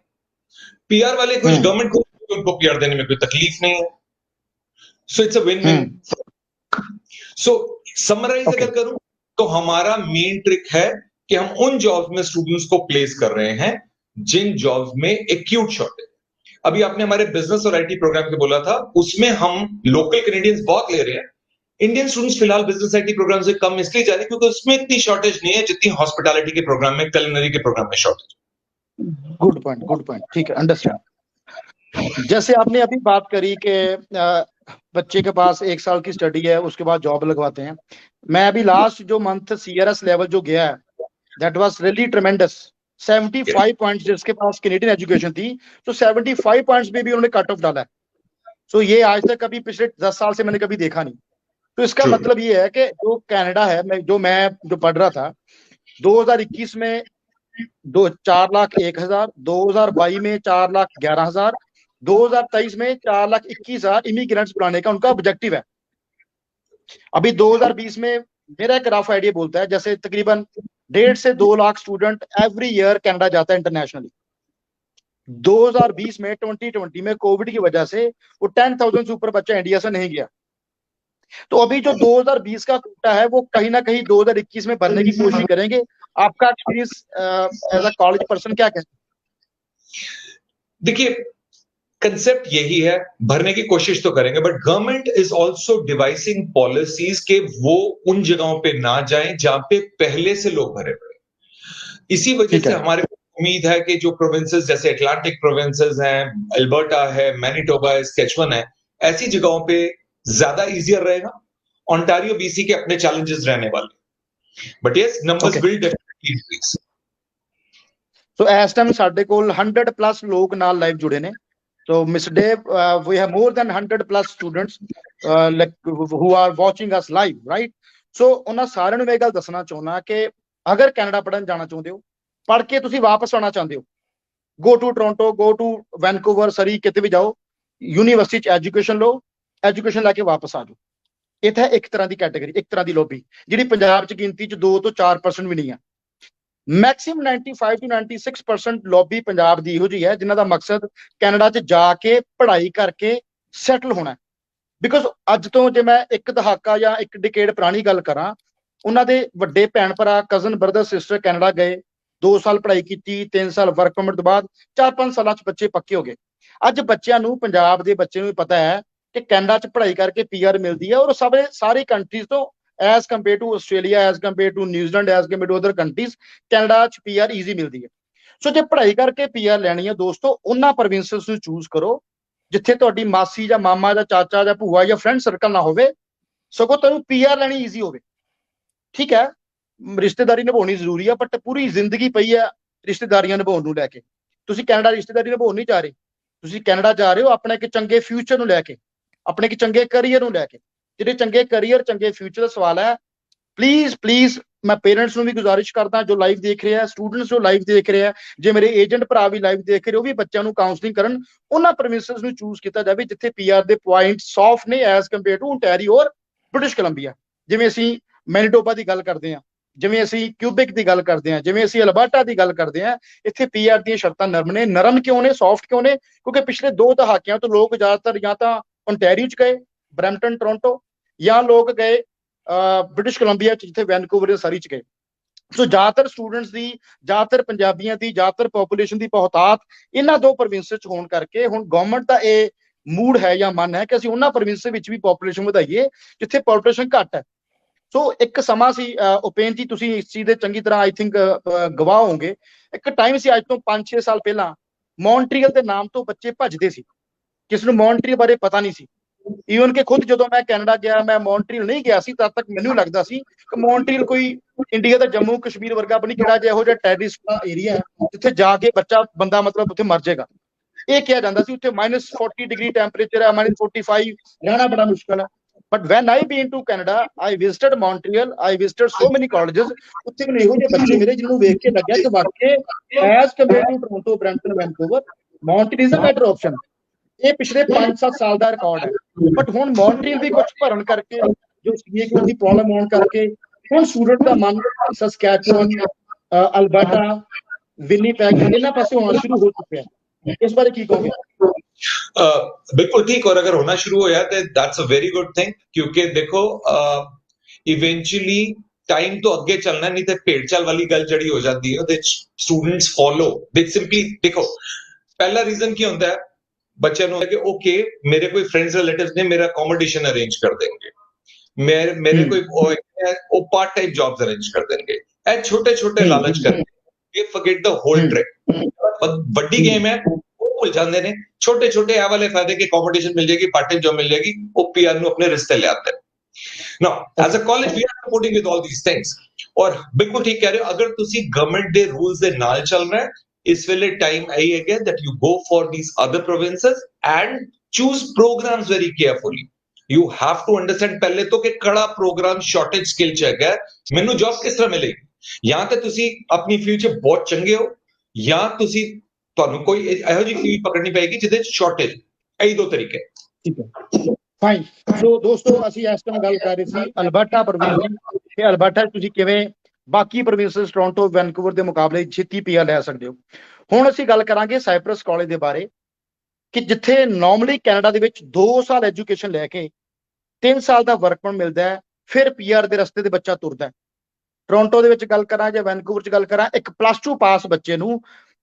पीआर वाले खुश, गवर्नमेंट खुश क्योंकि उनको पीआर देने में कोई तकलीफ नहीं है। So it's a win win. So summarise अगर करूं तो हमारा मेन ट्रिक है कि हम उन जॉब्स में स्टूडेंट्स को प्लेस कर रहे हैं जिन जॉब्स में एक्यूट शॉर्टेज। अभी आपने हमारे बिजनेस और आईटी प्रोग्राम के बोला था, उसमें हम लोकल कैनेडियंस बहुत ले रहे हैं। इंडियन स्टूडेंट्स फिलहाल बिजनेस आईटी प्रोग्राम से कम इसलिए जा रहे हैं क्योंकि उसमें इतनी शॉर्टेज नहीं है जितनी हॉस्पिटैलिटी के प्रोग्राम में, culinary के प्रोग्राम में शॉर्टेज। Good point. ठीक है, अंडरस्टैंड। जैसे आपने अभी बात करी कि बच्चे के पास 1 साल की स्टडी है, उसके बाद जॉब लगवाते हैं। मैं अभी लास्ट जो मंथ सीआरएस लेवल जो गया है, दैट वाज रियली ट्रेमेंडस। 75 पॉइंट्स जिसके पास कैनेडियन एजुकेशन थी, तो 75 पॉइंट्स में भी उन्होंने कट ऑफ डाला है। सो ये आज तक कभी पिछले 10 साल से मैंने कभी देखा नहीं। तो इसका मतलब ये है कि जो कनाडा है, मैं जो पढ़ रहा था 2021 में दो 4,01,000, 2022 में 4,11,000, 2023 में 4,21,000 इमिग्रेंट्स बुलाने का उनका ऑब्जेक्टिव है। अभी 2020 में मेरा एक रफ आइडिया बोलता है जैसे तकरीबन 1.5 से 2 lakh student every year Canada जाता है इंटरनेशनली। 2020 में 2020 में कोविड की वजह से वो 10,000 से ऊपर बच्चा इंडिया से नहीं गया। तो अभी जो 2020 का कोटा है वो कहीं ना कहीं 2021 में भरने की कोशिश करेंगे। आपका experience as a college person क्या कहते हैं? देखिए, कंसेप्ट यही है, भरने की कोशिश तो करेंगे, but government is also devising policies के वो उन जगहों पे ना जाएं जहां पे पहले से लोग भरे पड़े। इसी वजह से हमारे उम्मीद है कि जो प्रोविंसेस जैसे अटलांटिक प्रोविंसेस हैं, अल्बर्टा है, मैनिटोबा है, स्केचवन है, ऐसी जगहों पे ज्यादा इजियर रहेगा। ओंटारियो बीसी के अपने चैलेंजेस रहने वाले, but yes numbers will definitely increase. So इस टाइम ਸਾਡੇ ਕੋਲ 100+ ਲੋਕ ਨਾਲ ਲਾਈਵ ਜੁੜੇ ਨੇ। So Mr. Dave, we have more than 100+ students like who are watching us live, right? So ਉਹਨਾਂ ਸਾਰਿਆਂ ਨੂੰ ਮੈਂ ਇਹ ਗੱਲ ਦੱਸਣਾ ਚਾਹੁੰਦਾ ਕਿ ਅਗਰ ਕੈਨੇਡਾ ਪੜਨ ਜਾਣਾ ਚਾਹੁੰਦੇ ਹੋ, ਪੜ ਕੇ ਤੁਸੀਂ ਵਾਪਸ ਆਉਣਾ ਚਾਹੁੰਦੇ ਹੋ, go to Toronto, go to Vancouver, Surrey, ਕਿਤੇ ਵੀ ਜਾਓ, ਯੂਨੀਵਰਸਿਟੀ ਚ ਐਜੂਕੇਸ਼ਨ ਲਓ, ਐਜੂਕੇਸ਼ਨ ਲੈ ਕੇ ਵਾਪਸ ਆ ਜਾਓ। ਇੱਥੇ ਇੱਕ ਤਰ੍ਹਾਂ ਦੀ ਕੈਟਾਗਰੀ, ਇੱਕ ਤਰ੍ਹਾਂ ਦੀ ਲੋਬੀ ਜਿਹੜੀ ਪੰਜਾਬ ਚ ਗਿਣਤੀ ਚ 2 ਤੋਂ 4% ਵੀ ਨਹੀਂ ਆ। ਮੈਕਸਿਮਮ 95 to 96% ਲੌਬੀ ਪੰਜਾਬ ਦੀ ਇਹੋ ਜਿਹੀ ਹੈ ਜਿਨ੍ਹਾਂ ਦਾ ਮਕਸਦ ਕੈਨੇਡਾ 'ਚ ਜਾ ਕੇ ਪੜ੍ਹਾਈ ਕਰਕੇ ਸੈਟਲ ਹੋਣਾ। ਬਿਕੋਜ਼ ਅੱਜ ਤੋਂ ਜੇ ਮੈਂ ਇੱਕ ਦਹਾਕਾ ਜਾਂ ਇੱਕ ਡਿਕੇਡ ਪੁਰਾਣੀ ਗੱਲ ਕਰਾਂ, ਉਹਨਾਂ ਦੇ ਵੱਡੇ ਭੈਣ ਭਰਾ, ਕਜ਼ਨ, ਬ੍ਰਦਰ, ਸਿਸਟਰ ਕੈਨੇਡਾ ਗਏ, 2 ਸਾਲ ਪੜ੍ਹਾਈ ਕੀਤੀ, 3 ਸਾਲ ਵਰਕ ਪਰਮਿਟ ਤੋਂ ਬਾਅਦ 4-5 ਸਾਲਾਂ 'ਚ ਬੱਚੇ ਪੱਕੇ ਹੋ ਗਏ। ਅੱਜ ਬੱਚਿਆਂ ਨੂੰ, ਪੰਜਾਬ ਦੇ ਬੱਚੇ ਨੂੰ ਵੀ ਪਤਾ ਹੈ ਕਿ ਕੈਨੇਡਾ 'ਚ ਪੜ੍ਹਾਈ ਕਰਕੇ PR ਮਿਲਦੀ ਹੈ ਔਰ ਸਾਰੇ ਕੰਟਰੀਜ਼ ਤੋਂ as compared to Australia, as compared to New Zealand, as compared to other countries, Canada 'ਚ PR ਈਜ਼ੀ ਮਿਲਦੀ ਹੈ। ਸੋ ਜੇ ਪੜ੍ਹਾਈ ਕਰਕੇ PR ਲੈਣੀ ਹੈ ਦੋਸਤੋ, ਉਹਨਾਂ ਪ੍ਰੋਵਿੰਸਸ ਨੂੰ ਚੂਜ਼ ਕਰੋ ਜਿੱਥੇ ਤੁਹਾਡੀ ਮਾਸੀ ਜਾਂ ਮਾਮਾ ਜਾਂ ਚਾਚਾ ਜਾਂ ਭੂਆ ਜਾਂ ਫਰੈਂਡ ਸਰਕਲ ਨਾ ਹੋਵੇ, ਸਗੋਂ ਤੁਹਾਨੂੰ PR ਲੈਣੀ ਈਜ਼ੀ ਹੋਵੇ। ਠੀਕ ਹੈ, ਰਿਸ਼ਤੇਦਾਰੀ ਨਿਭਾਉਣੀ ਜ਼ਰੂਰੀ ਹੈ, ਬਟ ਪੂਰੀ ਜ਼ਿੰਦਗੀ ਪਈ ਹੈ ਰਿਸ਼ਤੇਦਾਰੀਆਂ ਨਿਭਾਉਣ ਨੂੰ ਲੈ ਕੇ। ਤੁਸੀਂ ਕੈਨੇਡਾ ਰਿਸ਼ਤੇਦਾਰੀ ਨਿਭਾਉਣ ਨਹੀਂ ਜਾ ਰਹੇ, ਤੁਸੀਂ ਕੈਨੇਡਾ ਜਾ ਰਹੇ ਹੋ ਆਪਣੇ ਇੱਕ ਚੰਗੇ ਫਿਊਚਰ ਨੂੰ ਲੈ ਕੇ, ਆਪਣੇ ਇੱਕ ਚੰਗੇ ਕਰੀਅਰ ਨੂੰ ਲੈ ਕੇ। ਜਿਹੜੇ ਚੰਗੇ ਕਰੀਅਰ, ਚੰਗੇ ਫਿਊਚਰ ਦਾ ਸਵਾਲ ਹੈ, ਪਲੀਜ਼ ਮੈਂ ਪੇਰੈਂਟਸ ਨੂੰ ਵੀ ਗੁਜ਼ਾਰਿਸ਼ ਕਰਦਾ ਜੋ ਲਾਈਵ ਦੇਖ ਰਿਹਾ, ਸਟੂਡੈਂਟਸ ਜੋ ਲਾਈਵ ਦੇਖ ਰਿਹਾ, ਜੇ ਮੇਰੇ ਏਜੰਟ ਭਰਾ ਵੀ ਲਾਈਵ ਦੇਖ ਰਹੇ, ਉਹ ਵੀ ਬੱਚਿਆਂ ਨੂੰ ਕਾਉਂਸਲਿੰਗ ਕਰਨ, ਉਹਨਾਂ ਪ੍ਰੋਵਿੰਸਸ ਨੂੰ ਚੂਜ਼ ਕੀਤਾ ਜਾਵੇ ਜਿੱਥੇ PR ਦੇ ਪੁਆਇੰਟ ਸੌਫਟ ਨੇ ਐਜ਼ ਕੰਪੇਅਰ ਟੂ ਓਨਟਾਰੀਓ ਔਰ ਬ੍ਰਿਟਿਸ਼ ਕੋਲੰਬੀਆ। ਜਿਵੇਂ ਅਸੀਂ ਮੈਨੀਟੋਬਾ ਦੀ ਗੱਲ ਕਰਦੇ ਹਾਂ, ਜਿਵੇਂ ਅਸੀਂ ਕਿਊਬਿਕ ਦੀ ਗੱਲ ਕਰਦੇ ਹਾਂ, ਜਿਵੇਂ ਅਸੀਂ ਅਲਬਰਟਾ ਦੀ ਗੱਲ ਕਰਦੇ ਹਾਂ, ਇੱਥੇ PR ਦੀਆਂ ਸ਼ਰਤਾਂ ਨਰਮ ਨੇ। ਨਰਮ ਕਿਉਂ ਨੇ, ਸੌਫਟ ਕਿਉਂ ਨੇ? ਕਿਉਂਕਿ ਪਿਛਲੇ 2 ਦਹਾਕਿਆਂ ਤੋਂ ਲੋਕ ਜ਼ਿਆਦਾਤਰ ਜਾਂ ਤਾਂ ਓਨਟਾਰੀਓ 'ਚ ਗਏ, ਬਰੈਂਪਟਨ, ਟੋਰਾਂਟੋ, ਜਾਂ ਲੋਕ ਗਏ ਬ੍ਰਿਟਿਸ਼ ਕੋਲੰਬੀਆ 'ਚ ਜਿੱਥੇ ਵੈਨਕੂਵਰ, ਸਰੀ 'ਚ ਗਏ। ਸੋ ਜ਼ਿਆਦਾਤਰ ਸਟੂਡੈਂਟਸ ਦੀ, ਜ਼ਿਆਦਾਤਰ ਪੰਜਾਬੀਆਂ ਦੀ, ਜ਼ਿਆਦਾਤਰ ਪੋਪੂਲੇਸ਼ਨ ਦੀ ਬਹੁਤਾਤ ਇਹਨਾਂ 2 ਪ੍ਰੋਵਿੰਸ 'ਚ ਹੋਣ ਕਰਕੇ ਹੁਣ ਗਵਰਨਮੈਂਟ ਦਾ ਇਹ ਮੂਡ ਹੈ ਜਾਂ ਮਨ ਹੈ ਕਿ ਅਸੀਂ ਉਹਨਾਂ ਪ੍ਰੋਵਿੰਸ ਵਿੱਚ ਵੀ ਪੋਪੂਲੇਸ਼ਨ ਵਧਾਈਏ ਜਿੱਥੇ ਪੋਪੂਲੇਸ਼ਨ ਘੱਟ ਹੈ। ਸੋ ਇੱਕ ਸਮਾਂ ਸੀ, ਉਪੇਨ ਜੀ ਤੁਸੀਂ ਇਸ ਚੀਜ਼ ਦੇ ਚੰਗੀ ਤਰ੍ਹਾਂ ਆਈ ਥਿੰਕ ਗਵਾਹ ਹੋਗੇ, ਇੱਕ ਟਾਈਮ ਸੀ ਅੱਜ ਤੋਂ 5-6 ਸਾਲ ਪਹਿਲਾਂ, ਮੌਂਟਰੀਅਲ ਦੇ ਨਾਮ ਤੋਂ ਬੱਚੇ ਭੱਜਦੇ ਸੀ, ਕਿਸ ਨੂੰ ਮੌਂਟਰੀਅਲ ਬਾਰੇ ਪਤਾ ਨਹੀਂ ਸੀ। ਈਵਨ ਕਿ ਖੁਦ ਜਦੋਂ ਮੈਂ ਕੈਨੇਡਾ ਗਿਆ, ਮੈਂ ਮੌਂਟਰੀਅਲ ਨਹੀਂ ਗਿਆ ਸੀ, ਤਦ ਤੱਕ ਮੈਨੂੰ ਲੱਗਦਾ ਸੀ ਕਿ ਮੌਂਟਰੀਅਲ ਕੋਈ ਇੰਡੀਆ ਦਾ ਜੰਮੂ ਕਸ਼ਮੀਰ ਵਰਗਾ ਆਪਣੀ ਕਿਹੜਾ ਜਿਹਾ ਇਹੋ ਜਿਹਾ ਟੈਰਰਿਸਟ ਏਰੀਆ ਜਿੱਥੇ ਜਾ ਕੇ ਬੰਦਾ ਮਤਲਬ ਉੱਥੇ ਮਰ ਜਾਏਗਾ। ਇਹ ਕਿਹਾ ਜਾਂਦਾ ਸੀ ਉੱਥੇ -40 ਡਿਗਰੀ ਟੈਂਪਰੇਚਰ ਹੈ, -45 ਰਹਿਣਾ ਬੜਾ ਮੁਸ਼ਕਲ ਹੈ। But when I been to Canada, I visited Montreal, I visited so many colleges, ਉੱਥੇ ਮੈਨੂੰ ਇਹੋ ਜਿਹੇ ਬੱਚੇ ਮਿਲੇ ਜਿਹਨੂੰ ਵੇਖ ਕੇ ਲੱਗਿਆ ਕਿ ਵਾਕਈ as compare to Toronto, Brampton, Vancouver, Montreal is a better option. ਇਹ ਪਿਛਲੇ 5-7 ਸਾਲ ਦਾ ਰਿਕਾਰਡ ਹੈ। ਬਟ ਹੁਣ ਮੌਂਟਰੀਅਲ ਵੀ ਕੁਝ ਭਰਨ ਕਰਕੇ, ਜੋ ਸੀਏਕਿਊ ਦੀ ਪ੍ਰੋਬਲਮ ਹੋਣ ਕਰਕੇ, ਹੁਣ ਸਟੂਡੈਂਟ ਦਾ ਮਨ ਸਸਕੈਚੁਅਨ, ਅਲਬਰਟਾ, ਵਿਨੀਪੈਗ ਇਹਨਾਂ ਪਾਸੇ ਹੋਣਾ ਸ਼ੁਰੂ ਹੋ ਚੁੱਕਿਆ ਹੈ। ਇਸ ਬਾਰੇ ਕੀ ਕਹੋਗੇ? बिल्कुल ठीक, और अगर होना शुरू हो जाए तो that's a very good thing, क्योंकि देखो इवेंचुअली टाइम तो अगे चलना, नहीं तो भेड़ चाल वाली गल जड़ी हो जाती है, स्टूडेंट्स फॉलो, दे सिंपली देखो पहला रीजन क्या होता है बच्चे ਨੂੰ कि ओके मेरे कोई फ्रेंड्स रिलेटिव्स ने मेरा अकोमोडेशन अरेंज कर देंगे, मेरे कोई वो पार्ट टाइम जॉब्स अरेंज कर देंगे, ए छोटे छोटे लालच करके ये फॉरगेट द होल ट्रिक। बड़ी गेम है, वो भूल जाते हैं छोटे छोटे ए वाले फायदे की अकोमोडेशन मिल जाएगी, पार्ट टाइम जॉब मिल जाएगी, वो PR ਨੂੰ अपने रिश्ते ले आते हैं। Now as a college we are supporting with all these things, और बिल्कुल ठीक कह रहे हो, अगर तुसी गवर्नमेंट दे रूल्स दे नाल चल रहे हैं, इस वेले टाइम आई है that you go for these other provinces and choose programs very carefully. You have to understand पहले तो कि कड़ा प्रोग्राम शॉर्टेज स्किल चेक है, मैनू जॉब किस तरह मिलेगी, ਜਾਂ ਤੇ ਤੁਸੀਂ ਆਪਣੀ ਫੀਲਡ 'ਚ ਬਹੁਤ ਚੰਗੇ ਹੋ ਜਾਂ ਤੁਸੀਂ ਤੁਹਾਨੂੰ ਕੋਈ ਇਹੋ ਜਿਹੀ ਫੀਲਡ ਪਕੜਨੀ ਪਏਗੀ ਜਿਹਦੇ 'ਚ ਸ਼ਾਰਟੇਜ। ਇਹੀ ਦੋ ਤਰੀਕੇ। ਠੀਕ ਹੈ, ਫਾਈਨ। ਸੋ ਦੋਸਤੋ, ਅਸੀਂ ਇਸ ਟਾਈਮ ਗੱਲ ਕਰ ਰਹੇ ਸੀ ਅਲਬਰਟਾ ਪ੍ਰੋਵਿੰਸ ਦੀ ਕਿ ਅਲਬਰਟਾ ਤੁਸੀਂ ਕਿਵੇਂ ਬਾਕੀ ਪ੍ਰੋਵਿੰਸਸ ਟੋਰਾਂਟੋ, ਵੈਨਕੂਵਰ ਦੇ ਮੁਕਾਬਲੇ ਛੇਤੀ ਪੀਆਰ ਲੈ ਸਕਦੇ ਹੋ। ਹੁਣ ਅਸੀਂ ਗੱਲ ਕਰਾਂਗੇ ਸਾਈਪਰਸ ਕਾਲਜ ਦੇ ਬਾਰੇ ਕਿ ਜਿੱਥੇ ਨਾਰਮਲੀ ਕੈਨੇਡਾ ਦੇ ਵਿੱਚ 2 ਸਾਲ ਐਜੂਕੇਸ਼ਨ ਲੈ ਕੇ 3 ਸਾਲ ਦਾ ਵਰਕ ਪਰਮਿਟ ਮਿਲਦਾ ਹੈ, ਫਿਰ ਪੀਆਰ ਦੇ ਰਸਤੇ ਤੇ ਬੱਚਾ ਤੁਰਦਾ ਹੈ। ਟੋਰਾਂਟੋ ਦੇ ਵਿੱਚ ਗੱਲ ਕਰਾਂ ਜਾਂ ਵੈਨਕੂਵਰ 'ਚ ਗੱਲ ਕਰਾਂ, ਇੱਕ +2 ਪਾਸ ਬੱਚੇ ਨੂੰ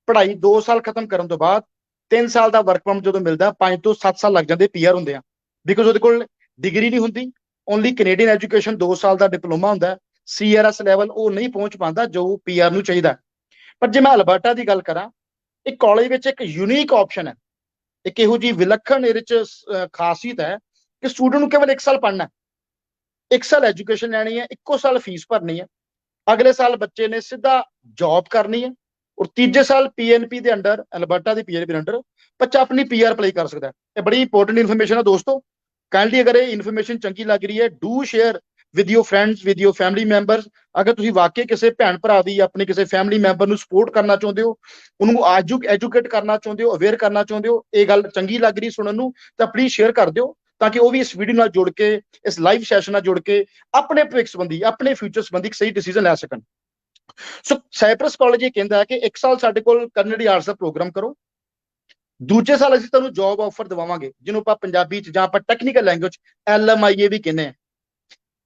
ਪੜ੍ਹਾਈ 2 ਸਾਲ ਖਤਮ ਕਰਨ ਤੋਂ ਬਾਅਦ 3 ਸਾਲ ਦਾ ਵਰਕ ਪਰਮਿਟ ਜਦੋਂ ਮਿਲਦਾ 5 ਤੋਂ 7 ਸਾਲ ਲੱਗ ਜਾਂਦੇ ਪੀਆਰ ਹੁੰਦੇ ਆ, ਬਿਕੋਜ਼ ਉਹਦੇ ਕੋਲ ਡਿਗਰੀ ਨਹੀਂ ਹੁੰਦੀ, ਓਨਲੀ ਕੈਨੇਡੀਅਨ ਐਜੂਕੇਸ਼ਨ 2 ਸਾਲ ਦਾ ਡਿਪਲੋਮਾ ਹੁੰਦਾ, CRS ਲੈਵਲ ਉਹ ਨਹੀਂ ਪਹੁੰਚ ਪਾਉਂਦਾ ਜੋ ਪੀਆਰ ਨੂੰ ਚਾਹੀਦਾ। ਪਰ ਜੇ ਮੈਂ ਅਲਬਰਟਾ ਦੀ ਗੱਲ ਕਰਾਂ, ਇਹ ਕਾਲਜ ਵਿੱਚ ਇੱਕ ਯੂਨੀਕ ਆਪਸ਼ਨ ਹੈ, ਇੱਕ ਇਹੋ ਜਿਹੀ ਵਿਲੱਖਣ ਇਹਦੇ 'ਚ ਖਾਸੀਅਤ ਹੈ ਕਿ ਸਟੂਡੈਂਟ ਨੂੰ ਕੇਵਲ 1 ਸਾਲ ਪੜ੍ਹਨਾ, 1 ਸਾਲ ਐਜੂਕੇਸ਼ਨ ਲੈਣੀ ਹੈ, ਇੱਕੋ ਸਾਲ ਫੀਸ ਭਰਨੀ ਹੈ, ਅਗਲੇ ਸਾਲ ਬੱਚੇ ਨੇ ਸਿੱਧਾ ਜੌਬ ਕਰਨੀ ਹੈ ਔਰ ਤੀਜੇ ਸਾਲ PNP ਦੇ ਅੰਡਰ, ਅਲਬਰਟਾ ਦੀ PNP ਦੇ ਅੰਡਰ ਬੱਚਾ ਆਪਣੀ ਪੀਆਰ ਅਪਲਾਈ ਕਰ ਸਕਦਾ ਹੈ। ਇਹ ਬੜੀ ਇੰਪੋਰਟੈਂਟ ਇਨਫੋਰਮੇਸ਼ਨ ਹੈ ਦੋਸਤੋ। ਕਾਈਂਡਲੀ ਅਗਰ ਇਹ ਇਨਫੋਰਮੇਸ਼ਨ ਚੰਗੀ ਲੱਗ ਰਹੀ ਹੈ, do share with your friends, with your family members. ਅਗਰ ਤੁਸੀਂ ਵਾਕਈ ਕਿਸੇ ਭੈਣ ਭਰਾ ਦੀ, ਆਪਣੇ ਕਿਸੇ ਫੈਮਿਲੀ ਮੈਂਬਰ ਨੂੰ ਸਪੋਰਟ ਕਰਨਾ ਚਾਹੁੰਦੇ ਹੋ, ਉਹਨੂੰ ਐਜੂਕੇਟ ਕਰਨਾ ਚਾਹੁੰਦੇ ਹੋ, ਅਵੇਅਰ ਕਰਨਾ ਚਾਹੁੰਦੇ ਹੋ, ਇਹ ਗੱਲ ਚੰਗੀ ਲੱਗ ਰਹੀ ਸੁਣਨ ਨੂੰ, ਤਾਂ ਪਲੀਜ਼ ਸ਼ੇਅਰ ਕਰ ਦਿਓ ਤਾਂ ਕਿ ਉਹ ਵੀ ਇਸ ਵੀਡੀਓ ਨਾਲ ਜੁੜ ਕੇ, ਇਸ ਲਾਈਵ ਸੈਸ਼ਨ ਨਾਲ ਜੁੜ ਕੇ ਆਪਣੇ ਭਵਿੱਖ ਸੰਬੰਧੀ, ਆਪਣੇ ਫਿਊਚਰ ਸੰਬੰਧੀ ਇੱਕ ਸਹੀ ਡਿਸੀਜਨ ਲੈ ਸਕਣ। ਸੋ ਸਾਈਪਰਸ ਕਾਲਜ ਇਹ ਕਹਿੰਦਾ ਹੈ ਕਿ 1 ਸਾਲ ਸਾਡੇ ਕੋਲ ਕੈਨੇਡੀ ਆਰਟਸ ਦਾ ਪ੍ਰੋਗਰਾਮ ਕਰੋ, ਦੂਜੇ ਸਾਲ ਅਸੀਂ ਤੁਹਾਨੂੰ ਜੌਬ ਆਫਰ ਦਿਵਾਵਾਂਗੇ, ਜਿਹਨੂੰ ਆਪਾਂ ਪੰਜਾਬੀ 'ਚ ਜਾਂ ਆਪਾਂ ਟੈਕਨੀਕਲ ਲੈਂਗੁਏਜ LMIA ਵੀ ਕਹਿੰਦੇ ਆ।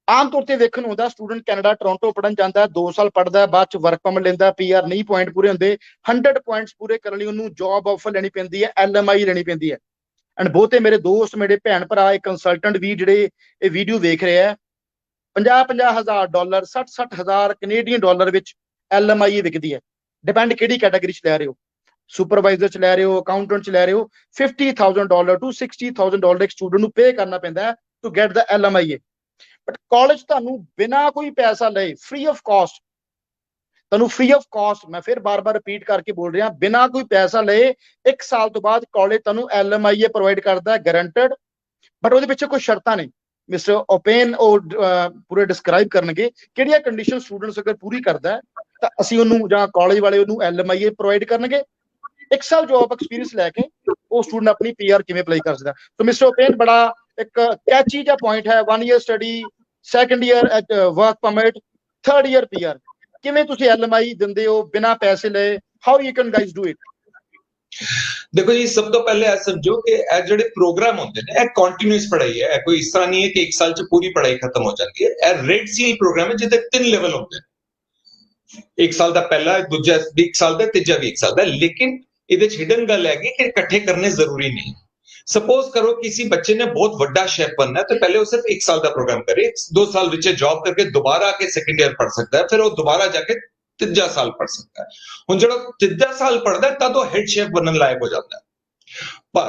ਆਮ ਤੌਰ ਤੇ ਵੇਖਣ ਨੂੰ ਹੁੰਦਾ ਸਟੂਡੈਂਟ ਕੈਨੇਡਾ ਟੋਰਾਂਟੋ ਪੜ੍ਹਨ ਜਾਂਦਾ, 2 ਸਾਲ ਪੜ੍ਹਦਾ, ਬਾਅਦ 'ਚ ਵਰਕ ਪਰਮਿਟ ਲੈਂਦਾ, ਪੀਆਰ ਨਹੀਂ ਪੁਆਇੰਟ ਪੂਰੇ ਹੁੰਦੇ, 100 ਪੁਆਇੰਟਸ ਪੂਰੇ ਕਰਨ ਲਈ ਉਹਨੂੰ ਜੌਬ ਆਫਰ ਲੈਣੀ ਪੈਂਦੀ ਹੈ, LMI ਲੈਣੀ ਪੈਂਦੀ ਹੈ। ਐਂਡ ਬਹੁਤੇ ਮੇਰੇ ਦੋਸਤ, ਮੇਰੇ ਭੈਣ ਭਰਾ, ਇਹ ਕੰਸਲਟੈਂਟ ਵੀ ਜਿਹੜੇ ਇਹ ਵੀਡੀਓ ਵੇਖ ਰਹੇ ਆ, $50,000 $60,000 ਕੈਨੇਡੀਅਨ ਡਾਲਰ ਵਿੱਚ LMIA ਵਿਕਦੀ ਹੈ। ਡਿਪੈਂਡ ਕਿਹੜੀ ਕੈਟਾਗਰੀ 'ਚ ਲੈ ਰਹੇ ਹੋ, ਸੁਪਰਵਾਈਜ਼ਰ 'ਚ ਲੈ ਰਹੇ ਹੋ, ਅਕਾਊਂਟੈਂਟ 'ਚ ਲੈ ਰਹੇ ਹੋ, $50,000 to $60,000 ਇੱਕ ਸਟੂਡੈਂਟ ਨੂੰ ਪੇ ਕਰਨਾ ਪੈਂਦਾ ਹੈ to get the LMIA। But college ਤੁਹਾਨੂੰ ਬਿਨਾਂ ਕੋਈ ਪੈਸਾ ਲਏ, ਫ੍ਰੀ ਆਫ ਕਾਸਟ, ਤੁਹਾਨੂੰ ਫ੍ਰੀ ਆਫ ਕਾਸਟ, ਮੈਂ ਫਿਰ ਬਾਰ-ਬਾਰ ਰਿਪੀਟ ਕਰਕੇ ਬੋਲ ਰਿਹਾ, ਬਿਨਾਂ ਕੋਈ ਪੈਸਾ ਲਏ 1 ਸਾਲ ਤੋਂ ਬਾਅਦ ਕਾਲਜ ਤੁਹਾਨੂੰ LMIA ਪ੍ਰੋਵਾਈਡ ਕਰਦਾ, ਗਰੰਟਡ। ਬਟ ਉਹਦੇ ਪਿੱਛੇ ਕੋਈ ਸ਼ਰਤਾਂ ਨਹੀਂ। ਮਿਸਟਰ ਓਪੇਨ ਉਹ ਪੂਰੇ ਡਿਸਕ੍ਰਾਈਬ ਕਰਨਗੇ ਕਿਹੜੀਆਂ ਕੰਡੀਸ਼ਨ ਸਟੂਡੈਂਟਸ ਅਗਰ ਪੂਰੀ ਕਰਦਾ ਤਾਂ ਅਸੀਂ ਉਹਨੂੰ, ਜਾਂ ਕਾਲਜ ਵਾਲੇ ਉਹਨੂੰ LMIA ਪ੍ਰੋਵਾਈਡ ਕਰਨਗੇ। 1 ਸਾਲ ਜੌਬ ਐਕਸਪੀਰੀਅੰਸ ਲੈ ਕੇ ਉਹ ਸਟੂਡੈਂਟ ਆਪਣੀ ਪੀਆਰ ਕਿਵੇਂ ਅਪਲਾਈ ਕਰ ਸਕਦਾ। ਸੋ ਮਿਸਟਰ ਓਪੇਨ, ਬੜਾ ਇੱਕ ਕੈਚੀ ਜਿਹਾ ਪੁਆਇੰਟ ਹੈ, 1 year study, 2nd year work permit, 3rd year PR, ਕਿਵੇਂ ਤੁਸੀਂ LMI ਦਿੰਦੇ ਹੋ ਬਿਨਾਂ ਪੈਸੇ ਲਏ? How you can guys do it? ਦੇਖੋ ਜੀ, ਸਭ ਤੋਂ ਪਹਿਲੇ ਇਹ ਸਮਝੋ ਕਿ ਇਹ ਜਿਹੜੇ ਪ੍ਰੋਗਰਾਮ ਹੁੰਦੇ ਨੇ ਇਹ ਕੰਟੀਨਿਊਸ ਪੜ੍ਹਾਈ ਹੈ, ਕੋਈ ਇਸ ਤਰ੍ਹਾਂ ਨਹੀਂ ਹੈ ਕਿ 1 ਸਾਲ 'ਚ ਪੂਰੀ ਪੜ੍ਹਾਈ ਖਤਮ ਹੋ ਜਾਂਦੀ ਹੈ। ਇਹ ਰੈਡ ਸੀਲ ਪ੍ਰੋਗਰਾਮ ਹੈ ਜਿਹਦੇ 3 ਲੈਵਲ ਹੁੰਦੇ ਨੇ, 1 ਸਾਲ ਦਾ ਪਹਿਲਾ, ਦੂਜਾ 1 ਸਾਲ ਦਾ, ਤੀਜਾ ਵੀ 1 ਸਾਲ ਦਾ। ਲੇਕਿਨ ਇਹਦੇ 'ਚ ਹਿਡਨ ਗੱਲ ਹੈਗੀ ਕਿ ਇਕੱਠੇ ਕਰਨੇ ਜ਼ਰੂਰੀ ਨਹੀਂ। ਸਪੋਜ਼ ਕਰੋ ਕਿਸੇ ਬੱਚੇ ਨੇ ਬਹੁਤ ਵੱਡਾ ਸ਼ੈਫ ਬਣਨਾ ਹੈ, तो पहले वो सिर्फ 1 साल का प्रोग्राम करे, 2 साल ਵਿੱਚ जॉब करके दोबारा आके 2nd ईयर पढ़ सकता है, फिर वो दोबारा जाके 3 साल पढ़ सकता है। ਹੁਣ ਜਿਹੜਾ 3 ਸਾਲ ਪੜਦਾ ਹੈ ਤਦ ਉਹ ਹੈਡ ਸ਼ੈਫ ਬਣਨ ਲਾਇਕ ਹੋ ਜਾਂਦਾ ਹੈ। ਪਰ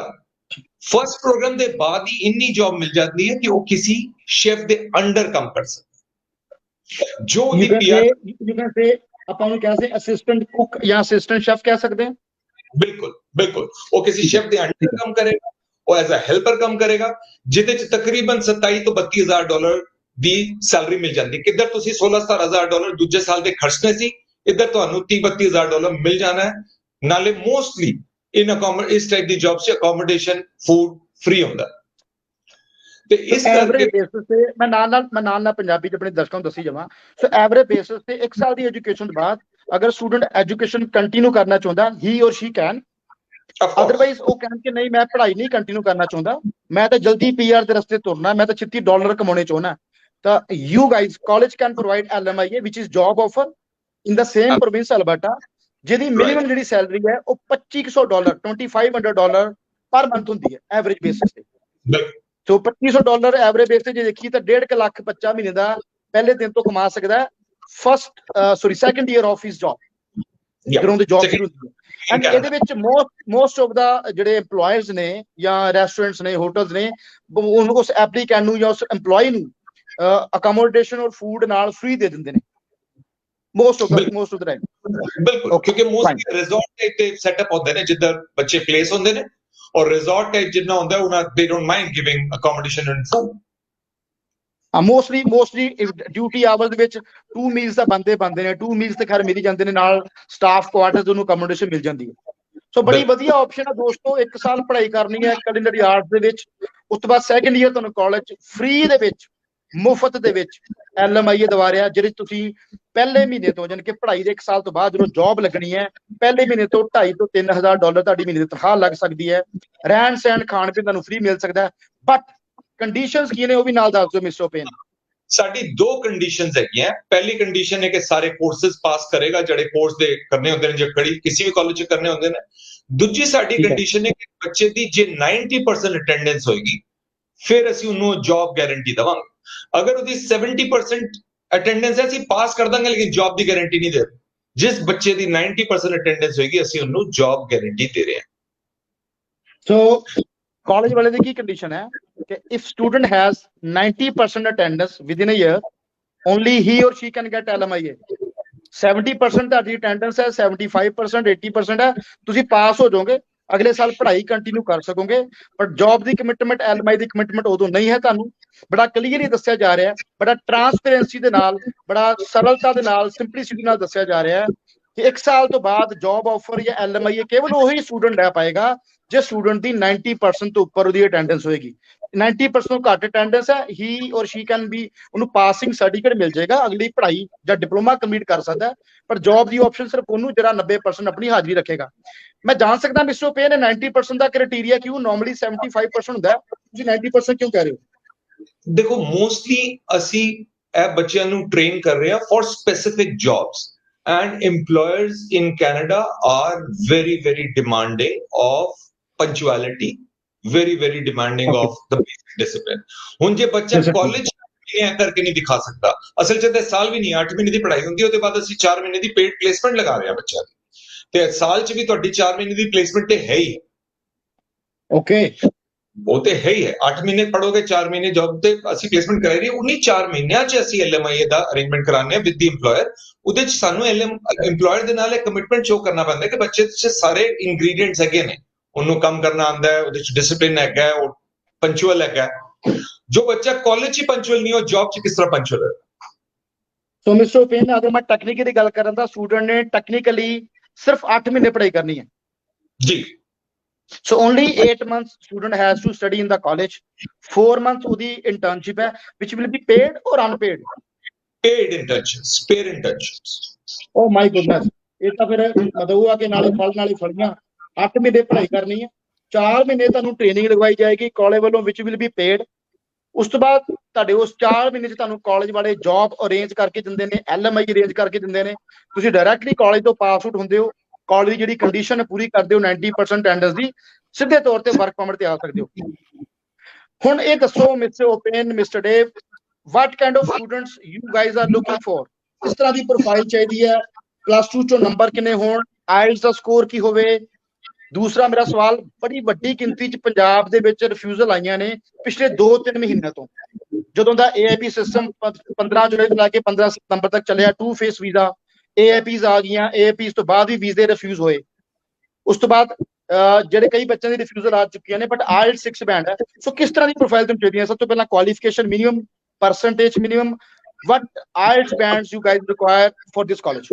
ਫਸਟ ਪ੍ਰੋਗਰਾਮ ਦੇ ਬਾਅਦ ਹੀ ਇੰਨੀ ਜੌਬ ਮਿਲ ਜਾਂਦੀ ਹੈ ਕਿ ਉਹ ਕਿਸੇ ਸ਼ੈਫ ਦੇ ਅੰਡਰ ਕੰਮ ਕਰ ਸਕਦਾ। ਜੋ ਉਹਦੀ ਪੀਆਰ, ਆਪਾਂ ਨੂੰ ਕਹਿ ਸਕਦੇ ਅਸਿਸਟੈਂਟ ਕੁਕ ਜਾਂ ਅਸਿਸਟੈਂਟ ਸ਼ੈਫ ਕਹਿ ਸਕਦੇ ਹਾਂ। ਬਿਲਕੁਲ ਬਿਲकुल, ਉਹ ਕਿਸੇ ਸ਼ੈਫ ਦੇ ਅੰਡਰ ਕੰਮ ਕਰੇਗਾ, ਉਹ ਐਜ਼ ਅ ਹੈਲਪਰ ਕੰਮ ਕਰੇਗਾ, ਜਿਹਦੇ ਚ ਤਕਰੀਬਨ 27 ਤੋਂ $32,000 ਦੀ ਸੈਲਰੀ ਮਿਲ ਜਾਂਦੀ। ਕਿੱਧਰ ਤੁਸੀਂ $16,000 ਦੂਜੇ ਸਾਲ ਦੇ ਖਰਚਨੇ ਸੀ, ਇੱਧਰ ਤੁਹਾਨੂੰ $30-32,000 ਮਿਲ ਜਾਣਾ ਹੈ। ਨਾਲੇ ਮੋਸਟਲੀ ਇਸ ਟਾਈਪ ਦੀ ਜੌਬ 'ਚ ਅਕੋਮੋਡੇਸ਼ਨ, ਫੂਡ ਫ੍ਰੀ ਹੁੰਦਾ। ਤੇ ਇਸ ਐਵਰੇਜ ਬੇਸਿਸ ਤੇ ਮੈਂ ਨਾਲ ਪੰਜਾਬੀ 'ਚ ਆਪਣੇ ਦਰਸ਼ਕਾਂ ਨੂੰ ਦੱਸੀ ਜਾਵਾਂ। ਸੋ ਐਵਰੇਜ ਬੇਸਿਸ ਤੇ 1 ਸਾਲ ਦੀ ਐਜੂਕੇਸ਼ਨ ਤੋਂ ਬਾਅਦ ਅਗਰ ਸਟੂਡੈਂਟ ਐਜੂਕੇਸ਼ਨ ਕੰਟੀਨਿਊ ਕਰਨਾ ਚਾਹੁੰਦਾ, ਹੀ ਔਰ ਸ਼ੀ ਕੈਨ। ਅਦਰਵਾਈਜ਼ ਉਹ ਕਹਿਣ ਕਿ ਨਹੀਂ, ਮੈਂ ਪੜ੍ਹਾਈ ਨਹੀਂ ਕੰਟੀਨਿਊ ਕਰਨਾ ਚਾਹੁੰਦਾ, ਮੈਂ ਤਾਂ ਜਲਦੀ ਪੀਆਰ ਦੇ ਰਸਤੇ ਤੁਰਨਾ, ਮੈਂ ਤਾਂ ਛੇਤੀ ਡਾਲਰ ਕਮਾਉਣੇ ਚਾਹੁੰਦਾ, ਤਾਂ you guys, college can provide LMIA which is job offer in the same province Alberta, ਜਿਹਦੀ ਮਿਨੀਮਮ ਜਿਹੜੀ ਸੈਲਰੀ ਹੈ ਉਹ $2,500 $2,500 ਪਰ ਮੰਥ ਹੁੰਦੀ ਹੈ ਐਵਰੇਜ ਬੇਸਿਸ ਤੇ। ਸੋ $2,500 ਐਵਰੇਜ ਬੇਸ ਤੇ ਜੇ ਦੇਖੀ ਤਾਂ 1.5 ਲੱਖ ਬੱਚਾ ਮਹੀਨੇ ਦਾ ਪਹਿਲੇ ਦਿਨ ਤੋਂ ਕਮਾ ਸਕਦਾ ਹੈ, 2nd year of his job, ਜਦੋਂ ਦੀ ਜੌਬ ਸ਼ੁਰੂ ਹੁੰਦੀ ਹੈ। ਐਂਡ ਇਹਦੇ ਵਿੱਚ ਮੋਸਟ ਆਫ ਦਾ ਜਿਹੜੇ EMPLOYERS ਨੇ ਜਾਂ ਰੈਸਟੋਰੈਂਟਸ ਨੇ, ਹੋਟਲਸ ਨੇ, ਉਸ ਐਪਲੀਕੈਂਟ ਨੂੰ ਜਾਂ ਉਸ EMPLOYE ਨੂੰ ਅਕੋਮੋਡੇਸ਼ਨ ਔਰ ਫੂਡ ਨਾਲ ਫ੍ਰੀ ਦੇ ਦਿੰਦੇ ਨੇ most of the time। ਬਿਲਕੁਲ, ਕਿਉਂਕਿ ਮੋਸਟ ਰਿਜ਼ੋਰਟ ਟਾਈਪ ਦੇ ਸੈਟਅਪ ਹੁੰਦੇ ਨੇ ਜਿੱਧਰ ਬੱਚੇ ਪਲੇਸ ਹੁੰਦੇ ਨੇ, ਔਰ ਰਿਜ਼ੋਰਟ ਟਾਈਪ ਜਿੰਨਾ ਹੁੰਦਾ ਉਹਨਾਂ they don't mind giving accommodation and food. Mostly duty hours ਦੇ ਵਿੱਚ 2 ਮੀਲਸ ਤਾਂ ਬੰਦੇ ਨੇ 2 ਮੀਲਸ ਤੇ ਖੈਰ ਮਿਲ ਹੀ ਜਾਂਦੇ ਨੇ, ਨਾਲ ਸਟਾਫ ਕੁਆਟਰਸ ਨੂੰ ਅਕੋਮੋਡੇਸ਼ਨ ਮਿਲ ਜਾਂਦੀ ਹੈ। ਸੋ ਬੜੀ ਵਧੀਆ ਆਪਸ਼ਨ ਹੈ ਦੋਸਤੋ, 1 ਸਾਲ ਪੜ੍ਹਾਈ ਕਰਨੀ ਹੈ ਕੁਲਿਨਰੀ ਆਰਟਸ ਦੇ ਵਿੱਚ, ਉਸ ਤੋਂ ਬਾਅਦ ਸੈਕੰਡ ਈਅਰ ਤੁਹਾਨੂੰ ਕਾਲਜ ਫ੍ਰੀ ਦੇ ਵਿੱਚ ਮੁਫਤ ਦੇ ਵਿੱਚ LMIA ਦਵਾ ਰਿਹਾ, ਜਿਹੜੇ ਤੁਸੀਂ ਪਹਿਲੇ ਮਹੀਨੇ ਤੋਂ ਜਾਣੀ ਕਿ ਪੜ੍ਹਾਈ ਦੇ 1 ਸਾਲ ਤੋਂ ਬਾਅਦ ਜਦੋਂ ਜੌਬ ਲੱਗਣੀ ਹੈ, ਪਹਿਲੇ ਮਹੀਨੇ ਤੋਂ $2,500 ਤੋਂ $3,000 ਤੁਹਾਡੀ ਮਹੀਨੇ ਦੀ ਤਨਖਾਹ ਲੱਗ ਸਕਦੀ ਹੈ। ਰਹਿਣ ਸਹਿਣ ਖਾਣ ਪੀਣ ਤੁਹਾਨੂੰ ਫ੍ਰੀ ਮਿਲ ਸਕਦਾ ਹੈ, ਬਟ ਕੰਡੀਸ਼ਨਸ ਕੀ ਨੇ ਉਹ ਵੀ ਨਾਲ ਦੱਸ ਦਿਓ ਮਿਸਟਰ ਓਪੇਨ। ਸਾਡੀ 2 ਕੰਡੀਸ਼ਨਸ ਹੈਗੀਆਂ। ਪਹਿਲੀ ਕੰਡੀਸ਼ਨ ਹੈ ਕਿ ਸਾਰੇ ਕੋਰਸਸ ਪਾਸ ਕਰੇਗਾ ਜਿਹੜੇ ਕੋਰਸ ਦੇ ਕਰਨੇ ਹੁੰਦੇ ਨੇ, ਜਿਹੜੇ ਕਿਸੇ ਵੀ ਕਾਲਜ 'ਚ ਕਰਨੇ ਹੁੰਦੇ ਨੇ। ਦੂਜੀ ਸਾਡੀ ਕੰਡੀਸ਼ਨ ਹੈ ਕਿ ਬੱਚੇ ਦੀ ਜੇ 90% ਅਟੈਂਡੈਂਸ ਹੋਏਗੀ ਫਿਰ ਅਸੀਂ ਉਹਨੂੰ ਜੌਬ ਗਾਰੰਟੀ ਦੇਵਾਂਗੇ। ਅਗਰ ਉਹਦੀ 70% ਅਟੈਂਡੈਂਸ ਹੈ ਅਸੀਂ ਪਾਸ ਕਰ ਦਾਂਗੇ, ਲੇਕਿਨ ਜੌਬ ਦੀ ਗਾਰੰਟੀ ਨਹੀਂ ਦੇ ਰਹੇ। ਜਿਸ ਬੱਚੇ ਦੀ 90% ਅਟੈਂਡੈਂਸ ਹੋਏਗੀ ਅਸੀਂ ਉਹਨੂੰ ਜੌਬ ਗਾਰੰਟੀ ਦੇ ਰਹੇ ਹਾਂ। ਸੋ ਕਾਲਜ ਵਾਲੇ ਦੀ ਕੀ ਕੰਡੀਸ਼ਨ ਹੈ ਕਿ if student has 90% attendance within a year only he or she can get LMIA। 70% ਤੁਹਾਡੀ ਅਟੈਂਡੈਂਸ ਹੈ, 75% 80% ਹੈ, ਤੁਸੀਂ ਪਾਸ ਹੋ ਜਾਓਗੇ, ਅਗਲੇ ਸਾਲ ਪੜ੍ਹਾਈ ਕੰਟੀਨਿਊ ਕਰ ਸਕੋਗੇ। But job the commitment LMI the commitment ਉਦੋਂ ਨਹੀਂ ਹੈ। ਤੁਹਾਨੂੰ ਬੜਾ ਕਲੀਅਰਲੀ ਦੱਸਿਆ ਜਾ ਰਿਹਾ ਹੈ, ਬੜਾ ਟਰਾਂਸਪੇਰੈਂਸੀ ਦੇ ਨਾਲ, ਬੜਾ ਸਰਲਤਾ ਦੇ ਨਾਲ, ਸਿੰਪਲਿਸਿਟੀ ਨਾਲ ਦੱਸਿਆ ਜਾ ਰਿਹਾ ਹੈ ਕਿ 1 ਸਾਲ ਤੋਂ ਬਾਅਦ ਜੌਬ ਆਫਰ ਜਾਂ LMIA ਕੇਵਲ ਉਹੀ ਸਟੂਡੈਂਟ ਲੈ ਪਾਏਗਾ ਜੇ ਸਟੂਡੈਂਟ ਦੀ 90% ਤੋਂ ਉੱਪਰ ਉਹਦੀ ਅਟੈਂਡੈਂਸ ਹੋਏਗੀ। 90% ਤੋਂ ਘੱਟ ਅਟੈਂਡੈਂਸ ਹੈ, ਹੀ ਔਰ ਸ਼ੀ ਕੈਨ ਬੀ, ਉਹਨੂੰ ਪਾਸਿੰਗ ਸਰਟੀਫਿਕੇਟ ਮਿਲ ਜਾਏਗਾ, ਅਗਲੀ ਪੜ੍ਹਾਈ ਜਾਂ ਡਿਪਲੋਮਾ ਕੰਪਲੀਟ ਕਰ ਸਕਦਾ ਹੈ। ਪਰ ਜੌਬ ਦੀ ਆਪਸ਼ਨ ਸਿਰਫ ਉਹਨੂੰ ਜਿਹੜਾ 90% ਆਪਣੀ ਹਾਜ਼ਰੀ ਰੱਖੇਗਾ। ਮੈਂ ਜਾਣ ਸਕਦਾ ਮਿਸਟਰ ਓਪੇਨ ਨੇ 90% ਦਾ ਕ੍ਰਾਈਟੇਰੀਆ ਕਿਉਂ? ਨਾਰਮਲੀ 75% ਹੁੰਦਾ ਹੈ, ਤੁਸੀਂ 90% ਕਿਉਂ ਕਹਿ ਰਹੇ ਹੋ? ਦੇਖੋ ਮੋਸਟਲੀ ਅਸੀਂ ਇਹ ਬੱਚਿਆਂ ਨੂੰ ਟ੍ਰੇਨ ਕਰ ਰਹੇ ਹਾਂ for specific jobs, and employers in Canada are very demanding of punctuality, very demanding of the basic discipline। ਹੁਣ ਜੇ ਬੱਚਾ ਕਾਲਜ ਕਰਕੇ ਨਹੀਂ ਦਿਖਾ ਸਕਦਾ, ਅਸਲ 'ਚ ਤੇ ਸਾਲ ਵੀ ਨਹੀਂ, 8 ਮਹੀਨੇ ਦੀ ਪੜ੍ਹਾਈ ਹੁੰਦੀ ਹੈ, ਉਹਦੇ ਬਾਅਦ ਅਸੀਂ 4 ਮਹੀਨੇ ਦੀ ਪੇਡ ਪਲੇਸਮੈਂਟ ਲਗਾ ਰਹੇ ਹਾਂ ਬੱਚਿਆਂ ਦੀ, ਤੇ ਸਾਲ 'ਚ ਵੀ ਤੁਹਾਡੀ 4 ਮਹੀਨੇ ਦੀ ਪਲੇਸਮੈਂਟ ਤੇ ਹੈ ਹੀ। ਓਕੇ, ਉਹ ਤੇ ਹੈ ਹੀ ਹੈ। 8 ਮਹੀਨੇ ਪੜੋਗੇ, 4 ਮਹੀਨੇ ਜੌਬ ਤੇ ਅਸੀਂ ਪਲੇਸਮੈਂਟ ਕਰਾਈ ਰਹੀ, ਉਨੀ 4 ਮਹੀਨਿਆਂ 'ਚ ਅਸੀਂ LMIA ਦਾ ਅਰੇਂਜਮੈਂਟ ਕਰਾਉਂਦੇ ਹਾਂ ਵਿਦ ਦੀ ਇੰਪਲੋਇਰ। ਉਹਦੇ 'ਚ ਸਾਨੂੰ ਇੰਪਲੋਇਰ ਦੇ ਨਾਲ ਇੱਕ ਕਮਿਟਮੈਂਟ ਸ਼ੋ ਕਰਨਾ ਪੈਂਦਾ ਕਿ ਬੱਚੇ 'ਚ ਸਾਰੇ ਇੰਗਰੀਡੀਐਂਟਸ ਹੈਗੇ ਨੇ, ਉਹਨੂੰ ਕੰਮ ਕਰਨਾ ਆਉਂਦਾ ਹੈ, ਉਹਦੇ 'ਚ ਡਿਸਪਲਿਨ ਹੈਗਾ, ਉਹ ਪੰਚੁਅਲ ਹੈਗਾ। ਜੋ ਬੱਚਾ ਕਾਲਜ 'ਚ ਪੰਚੁਅਲ ਨਹੀਂ, ਉਹ ਜੌਬ 'ਚ ਕਿਸ ਤਰ੍ਹਾਂ ਪੰਚੁਅਲ ਹੈ? ਸੋ ਮਿਸਟਰ ਓਪੇਨ, ਅਗਰ ਮੈਂ ਟੈਕਨੀਕਲੀ ਗੱਲ ਕਰਾਂ ਤਾਂ ਸਟੂਡੈਂਟ ਨੇ ਟੈਕਨੀਕਲੀ ਸਿਰਫ 8 ਮਹੀਨੇ ਪੜ੍ਹਾਈ ਕਰਨੀ ਹੈ ਜੀ। So only 8 months student has to study in the college. 4 months ਉਹਦੀ internship ਹੈ, which will be paid or unpaid? Paid internships, paid internships। Oh my goodness, ਇਹ ਤਾਂ ਫਿਰ ਮਤਲਬ ਉਹ ਆ ਕਿ ਨਾਲੇ ਫਲ ਨਾਲੇ ਫਲੀਆਂ। 8 ਮਹੀਨੇ ਪੜ੍ਹਾਈ ਕਰਨੀ ਹੈ, 4 ਮਹੀਨੇ ਤੁਹਾਨੂੰ ਟ੍ਰੇਨਿੰਗ ਲਗਵਾਈ ਜਾਏਗੀ ਕਾਲਜ ਵੱਲੋਂ, which will be paid। ਉਸ ਤੋਂ ਬਾਅਦ ਤੁਹਾਡੇ ਉਸ 4 ਮਹੀਨੇ 'ਚ ਤੁਹਾਨੂੰ ਕਾਲਜ ਵਾਲੇ ਜੌਬ ਅਰੇਂਜ ਕਰਕੇ ਦਿੰਦੇ ਨੇ, LMI ਅਰੇਂਜ ਕਰਕੇ ਦਿੰਦੇ ਨੇ, ਤੁਸੀਂ ਡਾਇਰੈਕਟਲੀ ਕਾਲਜ ਤੋਂ ਪਾਸ ਆਊਟ ਹੁੰਦੇ ਹੋ, ਕਾਲਜ ਦੀ ਜਿਹੜੀ ਕੰਡੀਸ਼ਨ ਪੂਰੀ ਕਰਦੇ ਹੋ 90% ਅਟੈਂਡੈਂਸ ਦੀ, ਸਿੱਧੇ ਤੌਰ ਤੇ ਵਰਕ ਪਰਮਿਟ ਤੇ ਆ ਸਕਦੇ ਹੋ। ਹੁਣ ਇਹ ਦੱਸੋ mister open, mister Dave, what kind of students you guys are looking for? ਕਿਸ ਤਰ੍ਹਾਂ ਦੀ ਪ੍ਰੋਫਾਈਲ ਚਾਹੀਦੀ ਹੈ? +2 ਚੋਂ ਨੰਬਰ ਕਿੰਨੇ ਹੋਣ? ਆਇਲਸ ਦਾ ਸਕੋਰ ਕੀ ਹੋਵੇ? ਦੂਸਰਾ ਮੇਰਾ ਸਵਾਲ, ਬੜੀ ਵੱਡੀ ਗਿਣਤੀ 'ਚ ਪੰਜਾਬ ਦੇ ਵਿੱਚ ਰਿਫਿਊਜ਼ਲ ਆਈਆਂ ਨੇ ਪਿਛਲੇ 2-3 ਮਹੀਨਿਆਂ ਤੋਂ, ਜਦੋਂ ਦਾ AIP ਸਿਸਟਮ 15 ਜੁਲਾਈ ਤੋਂ ਲੈ ਕੇ 15 ਸਤੰਬਰ ਤੱਕ ਚੱਲਿਆ, 2 ਫੇਸ ਵੀਜ਼ਾ AIPs ਆ ਗਈਆਂ, AIPs ਤੋਂ ਬਾਅਦ ਵੀ ਵੀਜ਼ੇ ਰਿਫਿਊਜ਼ ਹੋਏ। ਉਸ ਤੋਂ ਬਾਅਦ ਜਿਹੜੇ ਕਈ ਬੱਚਿਆਂ ਦੀ ਰਿਫਿਊਜ਼ਲ ਆ ਚੁੱਕੀਆਂ ਨੇ, ਬਟ IELTS 6 ਬੈਂਡ ਹੈ। ਸੋ ਕਿਸ ਤਰ੍ਹਾਂ ਦੀ ਪ੍ਰੋਫਾਈਲ ਤੁਹਾਨੂੰ ਚਾਹੀਦੀ ਹੈ? ਸਭ ਤੋਂ ਪਹਿਲਾਂ qualification minimum, percentage minimum, what IELTS bands you guys require for this college?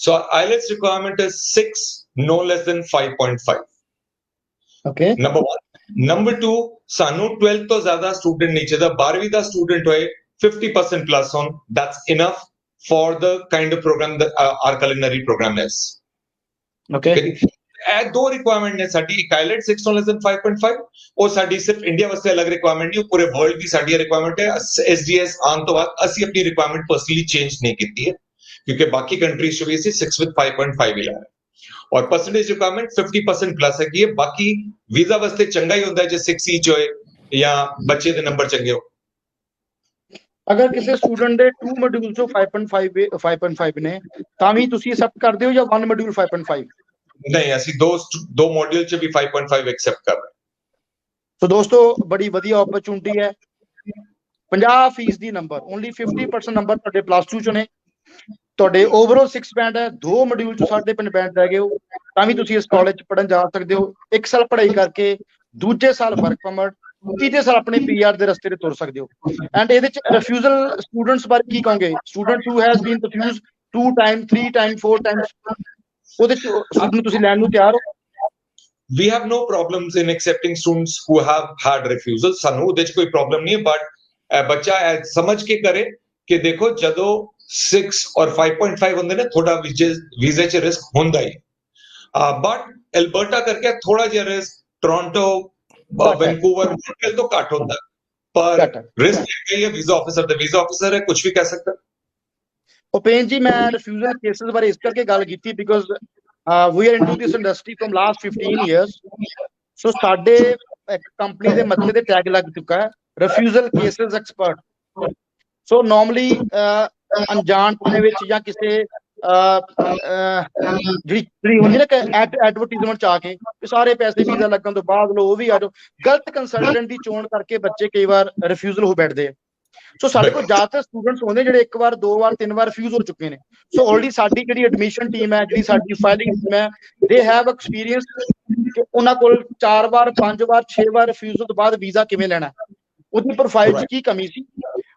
So IELTS requirement is 6, no less than 5.5। Okay, number 1। number 2, ਸਾਨੂੰ 12 ਤੋਂ ਜ਼ਿਆਦਾ ਸਟੂਡੈਂਟ ਨਹੀਂ ਚਾਹੀਦਾ, 12ਵੀਂ ਦਾ ਸਟੂਡੈਂਟ ਹੋਏ, 50% plus on, that's enough for the kind of program that our culinary program is। okay, ਇਹ 2 requirement ਨੇ ਸਾਡੀ, ਇੱਕ IELTS 6 no less than 5.5, ਉਹ ਸਾਡੀ ਸਿਰਫ ਇੰਡੀਆ ਵਾਸਤੇ ਅਲੱਗ ਰਿਕੁਆਇਰਮੈਂਟ ਨਹੀਂ, ਪੂਰੇ ਵਰਲਡ ਦੀ ਸਾਡੀ ਰਿਕੁਆਇਰਮੈਂਟ ਹੈ। SDS ਆਉਣ ਤੋਂ ਬਾਅਦ ਅਸੀਂ ਆਪਣੀ ਰਿਕੁਆਇਰਮੈਂਟ ਪਰਸਨਲੀ ਚੇਂਜ ਨਹੀਂ ਕੀਤੀ ਹੈ, ਕਿਉਂਕਿ ਬਾਕੀ ਕੰਟਰੀਜ਼ 'ਚ ਵੀ ਅਸੀਂ 6 with 5.5 ਹੀ ਲਾ ਰਹੇ, ਔਰ ਪਰਸੈਂਟੇਜ ਰਿਕੁਆਇਰਮੈਂਟ 50% ਪਲੱਸ ਹੈਗੀ ਹੈ। ਬਾਕੀ ਵੀਜ਼ਾ ਵਾਸਤੇ ਚੰਗਾ ਹੀ ਹੁੰਦਾ ਜੇ 6 each ਹੋਏ ਜਾਂ ਬੱਚੇ ਦੇ ਨੰਬਰ ਚੰਗੇ ਹੋ। ਅਗਰ ਕਿਸੇ ਸਟੂਡੈਂਟ ਦੇ 2 ਮੋਡਿਊਲ ਚੋਂ 5.5 ਨੇ ਤਾਂ ਵੀ ਤੁਸੀਂ ਐਕਸੈਪਟ ਕਰਦੇ ਹੋ ਜਾਂ 1 ਮੋਡਿਊਲ 5.5? ਨਹੀਂ, ਅਸੀਂ ਦੋ ਮੋਡਿਊਲ 'ਚ ਵੀ 5.5 ਐਕਸੈਪਟ ਕਰ ਰਹੇ। ਸੋ ਦੋਸਤੋ, ਬੜੀ ਵਧੀਆ ਓਪਰਚੁਨਿਟੀ ਹੈ। 50% ਦੀ ਨੰਬਰ, ਓਨਲੀ 50% ਨੰਬਰ ਤੁਹਾਡੇ +2 ਚੋਂ ਨੇ, ਤੁਹਾਡੇ ਓਵਰਆਲ 6 ਬੈਂਡ ਹੈ, 2 ਮੋਡਿਊਲ 'ਚ 5.5 ਬੈਂਡ ਰਹਿ ਗਏ ਹੋ, ਤਾਂ ਵੀ ਤੁਸੀਂ ਇਸ ਕਾਲਜ 'ਚ ਪੜ੍ਹਨ ਜਾ ਸਕਦੇ ਹੋ। 1 ਸਾਲ ਪੜ੍ਹਾਈ ਕਰਕੇ ਦੂਜੇ ਸਾਲ ਵਰਕ ਪਰਮਿਟ, ਤੀਜੇ ਸਾਲ ਆਪਣੇ ਪੀਆਰ ਦੇ ਰਸਤੇ ਤੇ ਤੁਰ ਸਕਦੇ ਹੋ। ਐਂਡ ਇਹਦੇ ਚ ਰਿਫਿਊਜ਼ਲ ਸਟੂਡੈਂਟਸ ਬਾਰੇ ਕੀ ਕਹੋਗੇ? Student who has been refused 2 time 3 time 4 Times, ਉਹਦੇ ਚ ਸਟੂਡੈਂਟ ਤੁਸੀਂ ਲੈਣ ਨੂੰ ਤਿਆਰ ਹੋ? We have no problems in accepting students who have had refusals. ਸਾਨੂੰ ਉਹਦੇ 'ਚ ਕੋਈ ਪ੍ਰੋਬਲਮ ਨਹੀਂ, ਬਟ ਬੱਚਾ ਸਮਝ ਕੇ ਕਰੇ ਕਿ ਦੇਖੋ ਜਦੋਂ 6 ਔਰ 5.5 ਹੁੰਦੇ ਨੇ ਥੋੜਾ ਵੀਜ਼ੇ 'ਚ ਰਿਸਕ ਹੁੰਦਾ ਹੀ, ਬਟ ਐਲਬਰਟਾ ਕਰਕੇ ਥੋੜਾ ਜਿਹਾ ਰਿਸਕ ਟੋਰਾਂਟੋ, ਵੈਨਕੂਵਰ, ਮੌਂਟਰੀਅਲ ਤੋਂ ਘੱਟ ਹੁੰਦਾ, ਪਰ ਰਿਸਕ ਹੈ ਹੀ ਵੀਜ਼ਾ ਆਫਿਸਰ ਦਾ। ਵੀਜ਼ਾ ਆਫਿਸਰ ਹੈ, ਕੁਝ ਵੀ ਕਹਿ ਸਕਦਾ। ਉਪੇਨ ਜੀ, ਮੈਂ ਰਿਫਿਊਜ਼ਲ ਕੇਸਿਸ ਬਾਰੇ ਇਸ ਕਰਕੇ ਗੱਲ ਕੀਤੀ because we are into this industry from last 15 years. So ਸਾਡੇ ਕੰਪਨੀ ਦੇ ਮੱਥੇ ਤੇ ਟੈਗ ਲੱਗ ਚੁੱਕਾ ਹੈ ਰਿਫਿਊਜ਼ਲ ਕੇਸਿਸ ਐਕਸਪਰਟ। ਸੋ ਨਾਰਮਲੀ ਅਣਜਾਣਪੁਣੇ ਵਿੱਚ ਜਾਂ ਕਿਸੇ ਜਿਹੜੀ ਹੁੰਦੀ ਨਾ ਐਡਵਰਟੀਜ਼ਮੈਂਟ ਚ ਆ ਕੇ ਸਾਰੇ ਪੈਸੇ ਵੀਜ਼ਾ ਲੱਗਣ ਤੋਂ ਬਾਅਦ ਲੋ ਉਹ ਵੀ ਆ ਜਾਓ, ਗਲਤ ਕੰਸਲਟੈਂਟ ਦੀ ਚੋਣ ਕਰਕੇ ਬੱਚੇ ਕਈ ਵਾਰ ਰਿਫਿਊਜ਼ਲ ਹੋ ਬੈਠਦੇ ਆ। ਸੋ ਸਾਡੇ ਕੋਲ ਜ਼ਿਆਦਾਤਰ ਸਟੂਡੈਂਟਸ ਹੁੰਦੇ ਜਿਹੜੇ 1 ਵਾਰ 2 ਵਾਰ 3 ਵਾਰ ਰਿਫਿਊਜ਼ ਹੋ ਚੁੱਕੇ ਨੇ। ਸੋ ਆਲਰੇਡੀ ਸਾਡੀ ਜਿਹੜੀ ਐਡਮਿਸ਼ਨ ਟੀਮ ਹੈ, ਜਿਹੜੀ ਸਾਡੀ ਫਾਈਲਿੰਗ ਟੀਮ ਹੈ, ਦੇ ਹੈਵ ਐਕਸਪੀਰੀਅੰਸ ਕਿ ਉਹਨਾਂ ਕੋਲ 4 ਵਾਰ 5 ਵਾਰ 6 ਵਾਰ ਰਿਫਿਊਜ਼ਲ ਤੋਂ ਬਾਅਦ ਵੀਜ਼ਾ ਕਿਵੇਂ ਲੈਣਾ, ਉਹਦੀ ਪ੍ਰੋਫਾਈਲ 'ਚ ਕੀ ਕਮੀ ਸੀ,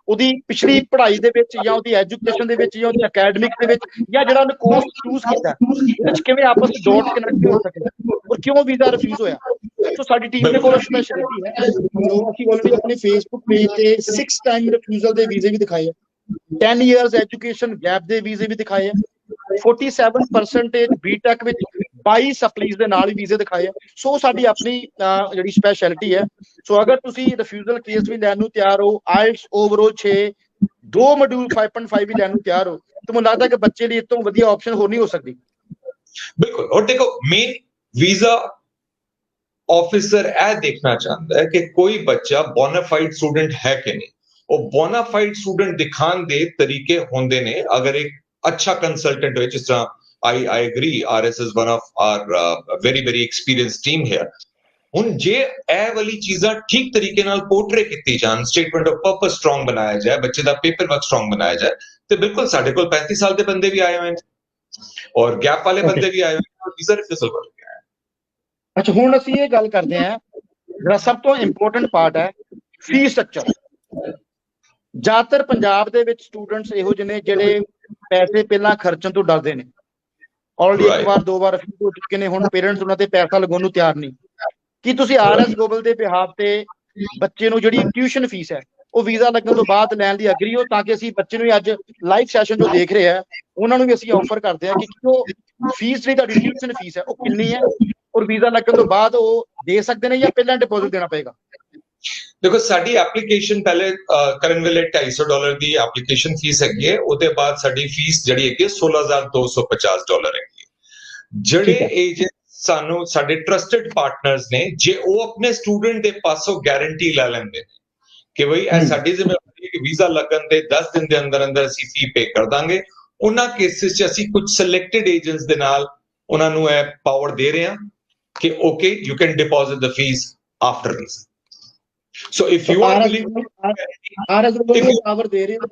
ਉਹਦੀ ਪਿਛਲੀ ਪੜ੍ਹਾਈ ਦੇ ਵਿੱਚ ਜਾਂ ਉਹਦੀ ਐਜੂਕੇਸ਼ਨ ਦੇ ਵਿੱਚ ਜਾਂ ਉਹਦੀ ਅਕੈਡਮਿਕ ਦੇ ਵਿੱਚ ਜਾਂ ਜਿਹੜਾ ਉਹਨੇ ਕੋਰਸ ਚੂਜ਼ ਕੀਤਾ ਉਹਦੇ 'ਚ ਕਿਵੇਂ ਆਪਸ ਵਿੱਚ ਡਾਟ ਕਨੈਕਟ ਹੋ ਸਕੇ ਔਰ ਕਿਉਂ ਵੀਜ਼ਾ ਰਿਫਿਊਜ਼ ਹੋਇਆ। ਸੋ ਸਾਡੀ ਟੀਮ ਦੇ ਕੋਲ ਸਪੈਸ਼ਲਿਟੀ ਹੈ। ਜੋ ਅਸੀਂ ਆਲਰੇਡੀ ਆਪਣੇ ਫੇਸਬੁੱਕ ਪੇਜ ਤੇ 6 ਟਾਈਮ ਰਿਫਿਊਜ਼ਲ ਦੇ ਵੀਜ਼ੇ ਵੀ ਦਿਖਾਏ ਆ, 10 ਇਅਰਸ ਐਜੂਕੇਸ਼ਨ ਗੈਪ ਦੇ ਵੀਜ਼ੇ ਵੀ ਦਿਖਾਏ ਆ, 47% ਬੀਟੈਕ ਵਿੱਚ 22 ਸਪਲੀਜ਼ ਦੇ ਨਾਲ ਹੀ ਵੀਜ਼ੇ ਦਿਖਾਏ ਆ। ਸੋ ਸਾਡੀ ਆਪਣੀ ਜਿਹੜੀ ਸਪੈਸ਼ਲਿਟੀ ਹੈ। ਸੋ ਅਗਰ ਤੁਸੀਂ ਰਿਫਿਊਜ਼ਲ ਕੇਸ ਵੀ ਲੈਣ ਨੂੰ ਤਿਆਰ ਹੋ, ਆਇਲਟਸ ਓਵਰਆਲ 6 2 ਮੋਡਿਊਲ 5.5 ਵੀ ਲੈਣ ਨੂੰ ਤਿਆਰ ਹੋ, ਤਾਂ ਮੈਨੂੰ ਲੱਗਦਾ ਕਿ ਬੱਚੇ ਲਈ ਇਸ ਤੋਂ ਵਧੀਆ ਆਪਸ਼ਨ ਹੋਰ ਨਹੀਂ ਹੋ ਸਕਦੀ। ਬਿਲਕੁਲ। ਔਰ ਦੇਖੋ ਮੇਨ ਵੀਜ਼ਾ ਆਫਿਸਰ ਇਹ ਦੇਖਣਾ ਚਾਹੁੰਦਾ ਹੈ ਕਿ ਕੋਈ ਬੱਚਾ ਬੋਨਾਫਾਈਡ ਸਟੂਡੈਂਟ ਹੈ ਕਿ ਨਹੀਂ। ਉਹ ਬੋਨਾਫਾਈਡ ਸਟੂਡੈਂਟ ਦਿਖਾਉਣ ਦੇ ਤਰੀਕੇ ਹੁੰਦੇ ਨੇ। ਅਗਰ ਇੱਕ ਅੱਛਾ ਕੰਸਲਟੈਂਟ ਹੋਏ, ਜਿਸ ਤਰ੍ਹਾਂ I agree RS is one of our very experienced team here. ਹੁਣ ਜੇ ਇਹ ਵਾਲੀ ਚੀਜ਼ਾਂ ਠੀਕ ਤਰੀਕੇ ਨਾਲ ਪੋਰਟਰੇ ਕੀਤੀ ਜਾਣ, ਸਟੇਟਮੈਂਟ ਆਫ ਪਰਪਸ ਸਟਰੋਂਗ ਬਣਾਇਆ ਜਾਏ, ਬੱਚੇ ਦਾ ਪੇਪਰ ਵਰਕ ਸਟਰੋਂਗ ਬਣਾਇਆ ਜਾਏ, ਤੇ ਬਿਲਕੁਲ ਸਾਡੇ ਕੋਲ 35 ਸਾਲ ਦੇ ਬੰਦੇ ਵੀ ਆਏ ਹੋਏ ਨੇ ਔਰ ਗੈਪ ਵਾਲੇ ਬੰਦੇ ਵੀ ਆਏ ਹੋਏ ਨੇ, ਵੀਜ਼ਾ ਰਿਫਿਊਜ਼ਲ ਹੋ ਗਿਆ ਹੈ। ਅੱਛਾ, ਹੁਣ ਅਸੀਂ ਇਹ ਗੱਲ ਕਰਦੇ ਹਾਂ, ਜਿਹੜਾ ਸਭ ਤੋਂ ਇੰਪੋਰਟੈਂਟ ਪਾਰਟ ਹੈ ਫੀਸ ਸਟਰਕਚਰ। ਜ਼ਿਆਦਾਤਰ ਪੰਜਾਬ ਦੇ ਵਿੱਚ ਸਟੂਡੈਂਟਸ ਇਹੋ ਜਿਹੇ ਨੇ ਜਿਹੜੇ ਪੈਸੇ ਪਹਿਲਾਂ ਖਰਚਣ ਤੋਂ ਡਰਦੇ ਨੇ। ਆਲਰੇਡੀ 1 ਵਾਰ 2 ਵਾਰ ਰਿਫਿਊਜ਼ ਹੋ ਚੁੱਕੇ ਨੇ, ਹੁਣ ਪੇਰੈਂਟਸ ਉਹਨਾਂ ਤੇ ਪੈਸਾ ਲਗਾਉਣ ਨੂੰ ਤਿਆਰ ਨਹੀਂ। ਕੀ ਤੁਸੀਂ RS ਗਲੋਬਲ ਦੇ ਬਿਹਾਫ ਤੇ ਬੱਚੇ ਨੂੰ ਜਿਹੜੀ ਟਿਊਸ਼ਨ ਫੀਸ ਹੈ ਉਹ ਵੀਜ਼ਾ ਲੱਗਣ ਤੋਂ ਬਾਅਦ ਲੈਣ ਦੀ ਅਗਰੀ ਹੋ, ਤਾਂ ਕਿ ਅਸੀਂ ਬੱਚੇ ਨੂੰ ਅੱਜ ਲਾਈਵ ਸੈਸ਼ਨ ਜੋ ਦੇਖ ਰਹੇ ਆ ਉਹਨਾਂ ਨੂੰ ਵੀ ਅਸੀਂ ਆਫਰ ਕਰਦੇ ਹਾਂ ਕਿ ਉਹ ਫੀਸ ਜਿਹੜੀ ਤੁਹਾਡੀ ਟਿਊਸ਼ਨ ਫੀਸ ਹੈ ਉਹ ਕਿੰਨੀ ਹੈ ਔਰ ਵੀਜ਼ਾ ਲੱਗਣ ਤੋਂ ਬਾਅਦ ਉਹ ਦੇ ਸਕਦੇ ਨੇ ਜਾਂ ਪਹਿਲਾਂ ਡਿਪੋਜ਼ਿਟ ਦੇਣਾ ਪਏਗਾ? ਦੇਖੋ ਸਾਡੀ ਐਪਲੀਕੇਸ਼ਨ ਪਹਿਲੇ ਕਰਨ ਵੇਲੇ $250 ਦੀ ਐਪਲੀਕੇਸ਼ਨ ਫੀਸ ਹੈਗੀ ਹੈ। ਉਹਦੇ ਬਾਅਦ ਸਾਡੀ ਫੀਸ ਜਿਹੜੀ ਹੈਗੀ $16,250 ਹੈਗੀ ਹੈ। ਜਿਹੜੇ ਏਜੰਟ ਸਾਨੂੰ ਸਾਡੇ ਟਰਸਟਡ ਪਾਰਟਨਰਸ ਨੇ, ਜੇ ਉਹ ਆਪਣੇ ਸਟੂਡੈਂਟ ਦੇ ਪਾਸੋਂ ਗਾਰੰਟੀ ਲੈ ਲੈਂਦੇ ਨੇ ਕਿ ਬਈ ਇਹ ਸਾਡੀ ਜ਼ਿੰਮੇਵਾਰੀ ਹੈ ਕਿ ਵੀਜ਼ਾ ਲੱਗਣ ਦੇ 10 ਦਿਨ ਦੇ ਅੰਦਰ ਅੰਦਰ ਅਸੀਂ ਫੀ ਪੇ ਕਰ ਦਾਂਗੇ, ਉਹਨਾਂ ਕੇਸਿਸ 'ਚ ਅਸੀਂ ਕੁਝ ਸਿਲੈਕਟਡ ਏਜੰਟਸ ਦੇ ਨਾਲ ਉਹਨਾਂ ਨੂੰ ਇਹ ਪਾਵਰ ਦੇ ਰਹੇ ਹਾਂ ਕਿ okay you can deposit the fee after visa. So if you are power ਦੇ ਰਹੇ ਹੋ,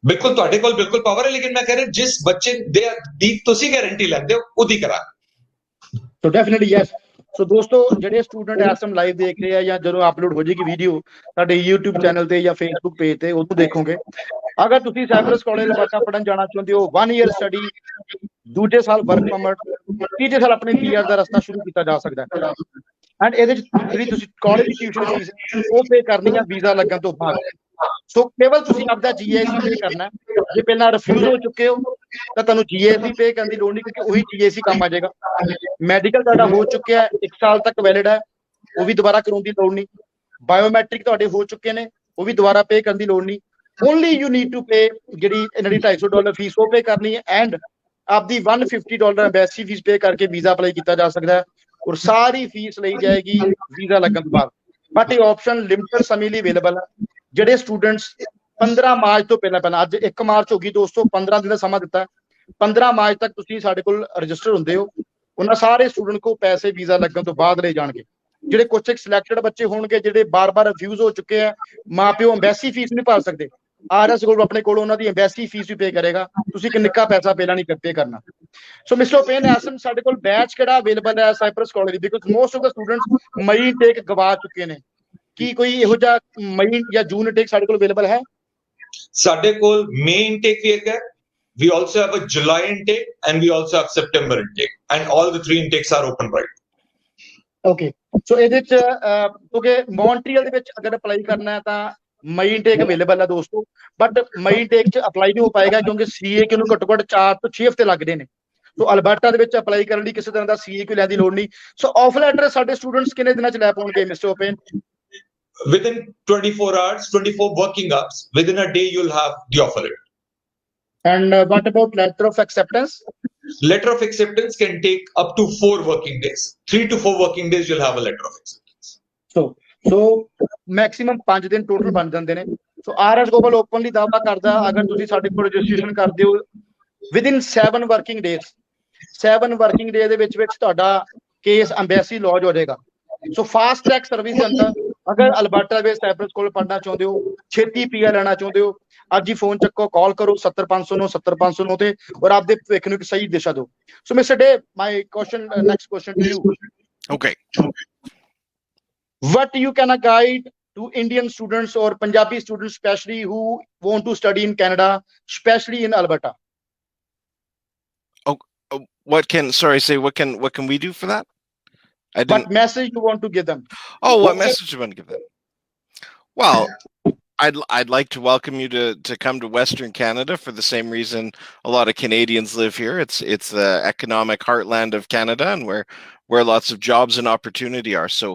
ਬਿਲਕੁਲ ਤੁਹਾਡੇ ਕੋਲ ਬਿਲਕੁਲ ਪਾਵਰ ਹੈ, ਲੇਕਿਨ ਮੈਂ ਕਹਿ ਰਿਹਾ ਜਿਸ ਬੱਚੇ ਦੀ ਤੁਸੀਂ ਗਾਰੰਟੀ ਲੈਂਦੇ ਹੋ ਉਹਦੀ ਕਰਾ। ਸੋ ਡੈਫੀਨਿਟਲੀ ਯੈਸ। ਸੋ ਦੋਸਤੋ, ਜਿਹੜੇ ਸਟੂਡੈਂਟ ਇਸ ਟਾਈਮ ਲਾਈਵ ਦੇਖ ਰਹੇ ਆ ਜਾਂ ਜਦੋਂ ਅਪਲੋਡ ਹੋ ਜਾਏਗੀ ਵੀਡੀਓ ਸਾਡੇ YouTube ਚੈਨਲ ਤੇ ਜਾਂ Facebook ਪੇਜ ਤੇ, ਉਦੋਂ ਦੇਖੋਗੇ। ਅਗਰ ਤੁਸੀਂ ਸਾਈਪਰਸ ਕਾਲਜ ਅਲਬਰਟਾ ਪੜ੍ਹਨ ਜਾਣਾ ਚਾਹੁੰਦੇ ਹੋ, 1 ਈਅਰ ਸਟੱਡੀ, ਦੂਜੇ ਸਾਲ ਵਰਕ ਪਰਮਿਟ, ਤੀਜੇ ਸਾਲ ਆਪਣੇ PR ਦਾ ਰਸਤਾ ਸ਼ੁਰੂ ਕੀਤਾ ਜਾ ਸਕਦਾ ਹੈ। ਐਂਡ ਇਹਦੇ ਚ ਜਿਹੜੀ ਤੁਸੀਂ ਕਾਲਜ ਦੀ ਟਿਊਸ਼ਨ ਫੀਸ ਉਹ ਪੇ ਕਰਨੀ ਹੈ ਵੀਜ਼ਾ ਲੱਗਣ ਤੋਂ ਬਾਅਦ। ਸੋ ਕੇਵਲ ਤੁਸੀਂ ਆਪਦਾ GIC ਪੇ ਕਰਨਾ। ਜੇ ਪਹਿਲਾਂ ਰਿਫਿਊਜ਼ ਹੋ ਚੁੱਕੇ ਹੋ ਤਾਂ ਤੁਹਾਨੂੰ GIC ਪੇ ਕਰਨ ਦੀ ਲੋੜ ਨਹੀਂ, ਕਿਉਂਕਿ ਉਹੀ GIC ਕੰਮ ਆ ਜਾਏਗਾ। ਮੈਡੀਕਲ ਤੁਹਾਡਾ ਹੋ ਚੁੱਕਿਆ ਹੈ, 1 ਸਾਲ ਤੱਕ ਵੈਲਿਡ ਹੈ, ਉਹ ਵੀ ਦੁਬਾਰਾ ਕਰਾਉਣ ਦੀ ਲੋੜ ਨਹੀਂ। ਬਾਇਓਮੈਟ੍ਰਿਕ ਤੁਹਾਡੇ ਹੋ ਚੁੱਕੇ ਨੇ, ਉਹ ਵੀ ਦੁਬਾਰਾ ਪੇ ਕਰਨ ਦੀ ਲੋੜ ਨਹੀਂ। Only you need to pay ਜਿਹੜੀ ਇਹਨਾਂ ਦੀ $250 ਫੀਸ ਉਹ ਪੇ ਕਰਨੀ ਹੈ, ਐਂਡ ਆਪਦੀ $150 ਐਮਬੈਸੀ ਫੀਸ ਪੇ ਕਰਕੇ ਵੀਜ਼ਾ ਅਪਲਾਈ ਕੀਤਾ ਜਾ ਸਕਦਾ ਹੈ ਔਰ ਸਾਰੀ ਫੀਸ ਲਈ ਜਾਏਗੀ ਵੀਜ਼ਾ ਲੱਗਣ ਤੋਂ ਬਾਅਦ। ਬਟ ਇਹ ਆਪਸ਼ਨ ਲਿਮਟਡ ਸਮੇਂ ਲਈ ਅਵੇਲੇਬਲ ਹੈ। ਜਿਹੜੇ ਸਟੂਡੈਂਟਸ 15 ਮਾਰਚ ਤੋਂ ਪਹਿਲਾਂ, ਅੱਜ 1 ਮਾਰਚ ਹੋ ਗਈ ਦੋਸਤੋ, 15 ਦਿਨ ਦਾ ਸਮਾਂ ਦਿੱਤਾ ਹੈ। 15 ਮਾਰਚ ਤੱਕ ਤੁਸੀਂ ਸਾਡੇ ਕੋਲ ਰਜਿਸਟਰ ਹੁੰਦੇ ਹੋ, ਉਹਨਾਂ ਸਾਰੇ ਸਟੂਡੈਂਟ ਕੋ ਪੈਸੇ ਵੀਜ਼ਾ ਲੱਗਣ ਤੋਂ ਬਾਅਦ ਲਏ ਜਾਣਗੇ। ਜਿਹੜੇ ਕੁਝ ਇੱਕ ਸਿਲੈਕਟਡ ਬੱਚੇ ਹੋਣਗੇ ਜਿਹੜੇ ਬਾਰ-ਬਾਰ ਰਿਫਿਊਜ਼ ਹੋ ਚੁੱਕੇ ਆ, ਮਾਂ ਪਿਓ ਐਮਬੈਸੀ ਫੀਸ ਨਹੀਂ ਭਰ ਸਕਦੇ, RS ਕੋਲ ਆਪਣੇ ਕੋਲ ਉਹਨਾਂ ਦੀ ਐਮਬੈਸੀ ਫੀਸ ਵੀ ਪੇ ਕਰੇਗਾ, ਤੁਸੀਂ ਇੱਕ ਨਿੱਕਾ ਪੈਸਾ ਪਹਿਲਾਂ ਨਹੀਂ ਪੇ ਕਰਨਾ। ਸੋ ਮਿਸਟਰ ਓਪੇਨ, ਐਸਮ ਸਾਡੇ ਕੋਲ ਬੈਚ ਕਿਹੜਾ ਅਵੇਲੇਬਲ ਹੈ ਸਾਈਪਰਸ ਕਾਲਜ ਦੀ? Because most of the students may take ਗਵਾ ਚੁੱਕੇ ਨੇ, ਕੀ ਕੋਈ ਇਹੋ ਜਿਹਾ ਮਈ ਜਾਂ ਜੂਨ ਇਨਟੇਕ ਸਾਡੇ ਕੋਲ ਅਵੇਲੇਬਲ ਹੈ? ਸਾਡੇ ਕੋਲ May intake ਵੀ ਹੈਗਾ, we also have a July intake and we also have September intake, and all the 3 intakes are open right. Okay, so ਇਹਦੇ ਚ ਕਿਉਂਕਿ ਮੌਂਟਰੀਅਲ ਦੇ ਵਿੱਚ ਅਗਰ ਅਪਲਾਈ ਕਰਨਾ ਹੈ ਤਾਂ ਮਈ ਇਨਟੇਕ ਅਵੇਲੇਬਲ ਹੈ ਦੋਸਤੋ, ਬਟ ਮਈ ਇਨਟੇਕ ਚ ਅਪਲਾਈ ਨਹੀਂ ਹੋ ਪਾਏਗਾ ਕਿਉਂਕਿ CAQ ਨੂੰ ਘੱਟੋ ਘੱਟ 4 ਤੋਂ 6 ਹਫ਼ਤੇ ਲੱਗਦੇ ਨੇ। ਸੋ ਅਲਬਰਟਾ ਦੇ ਵਿੱਚ ਅਪਲਾਈ ਕਰਨ ਲਈ ਕਿਸੇ ਤਰ੍ਹਾਂ ਦਾ CAQ ਲੈਣ ਦੀ ਲੋੜ ਨਹੀਂ। ਸੋ ਆਫਰ ਲੈਟਰ ਸਾਡੇ ਸਟੂਡੈਂਟਸ ਕਿੰਨੇ ਦਿਨਾਂ ਚ ਲੈ ਪਾਉਣਗੇ mister open? Within 24 hours, 24 working hours, within a day you'll have the offer letter. And what about letter of acceptance? Letter of acceptance can take up to 4 working days. 3 to 4 working days you'll have a letter of acceptance. So maximum 5 ਦਿਨ total ਬਣ ਜਾਂਦੇ ਨੇ। ਸੋ RS Global openly ਦਾਅਵਾ ਕਰਦਾ ਅਗਰ ਤੁਸੀਂ ਸਾਡੇ ਕੋਲ ਰਜਿਸਟ੍ਰੇਸ਼ਨ ਕਰਦੇ ਹੋ within 7 working days, 7 working day ਦੇ ਵਿੱਚ ਤੁਹਾਡਾ ਕੇਸ ਐਮਬੈਸੀ ਲੌਜ ਹੋ ਜਾਏਗਾ। ਸੋ ਫਾਸਟ ਟਰੈਕ ਸਰਵਿਸ ਦੇ ਅੰਦਰ ਅਗਰ ਅਲਬਰਟਾ ਵਿੱਚ ਸਾਈਪਰਸ ਕੋਲ ਪੜਨਾ ਚਾਹੁੰਦੇ ਹੋ, ਛੇਤੀ PR ਲੈਣਾ ਚਾਹੁੰਦੇ ਹੋ, ਅੱਜ ਹੀ ਫੋਨ ਚੱਕੋ, ਕਾਲ ਕਰੋ 70509 70509 ਤੇ ਔਰ ਆਪਦੇ ਭਵਿੱਖ ਨੂੰ ਇੱਕ ਸਹੀ ਦਿਸ਼ਾ ਦਿਓ। So mister Dave, my question, next question to you. Okay. What you can guide to Indian students or Punjabi students especially who want to study in Canada, especially in Alberta? What can we do for that? I didn't. What message you want to give them? Oh, what message do you want to give them? Well, I'd like to welcome you to come to Western Canada for the same reason a lot of Canadians live here. It's the economic heartland of Canada and where lots of jobs and opportunity are. So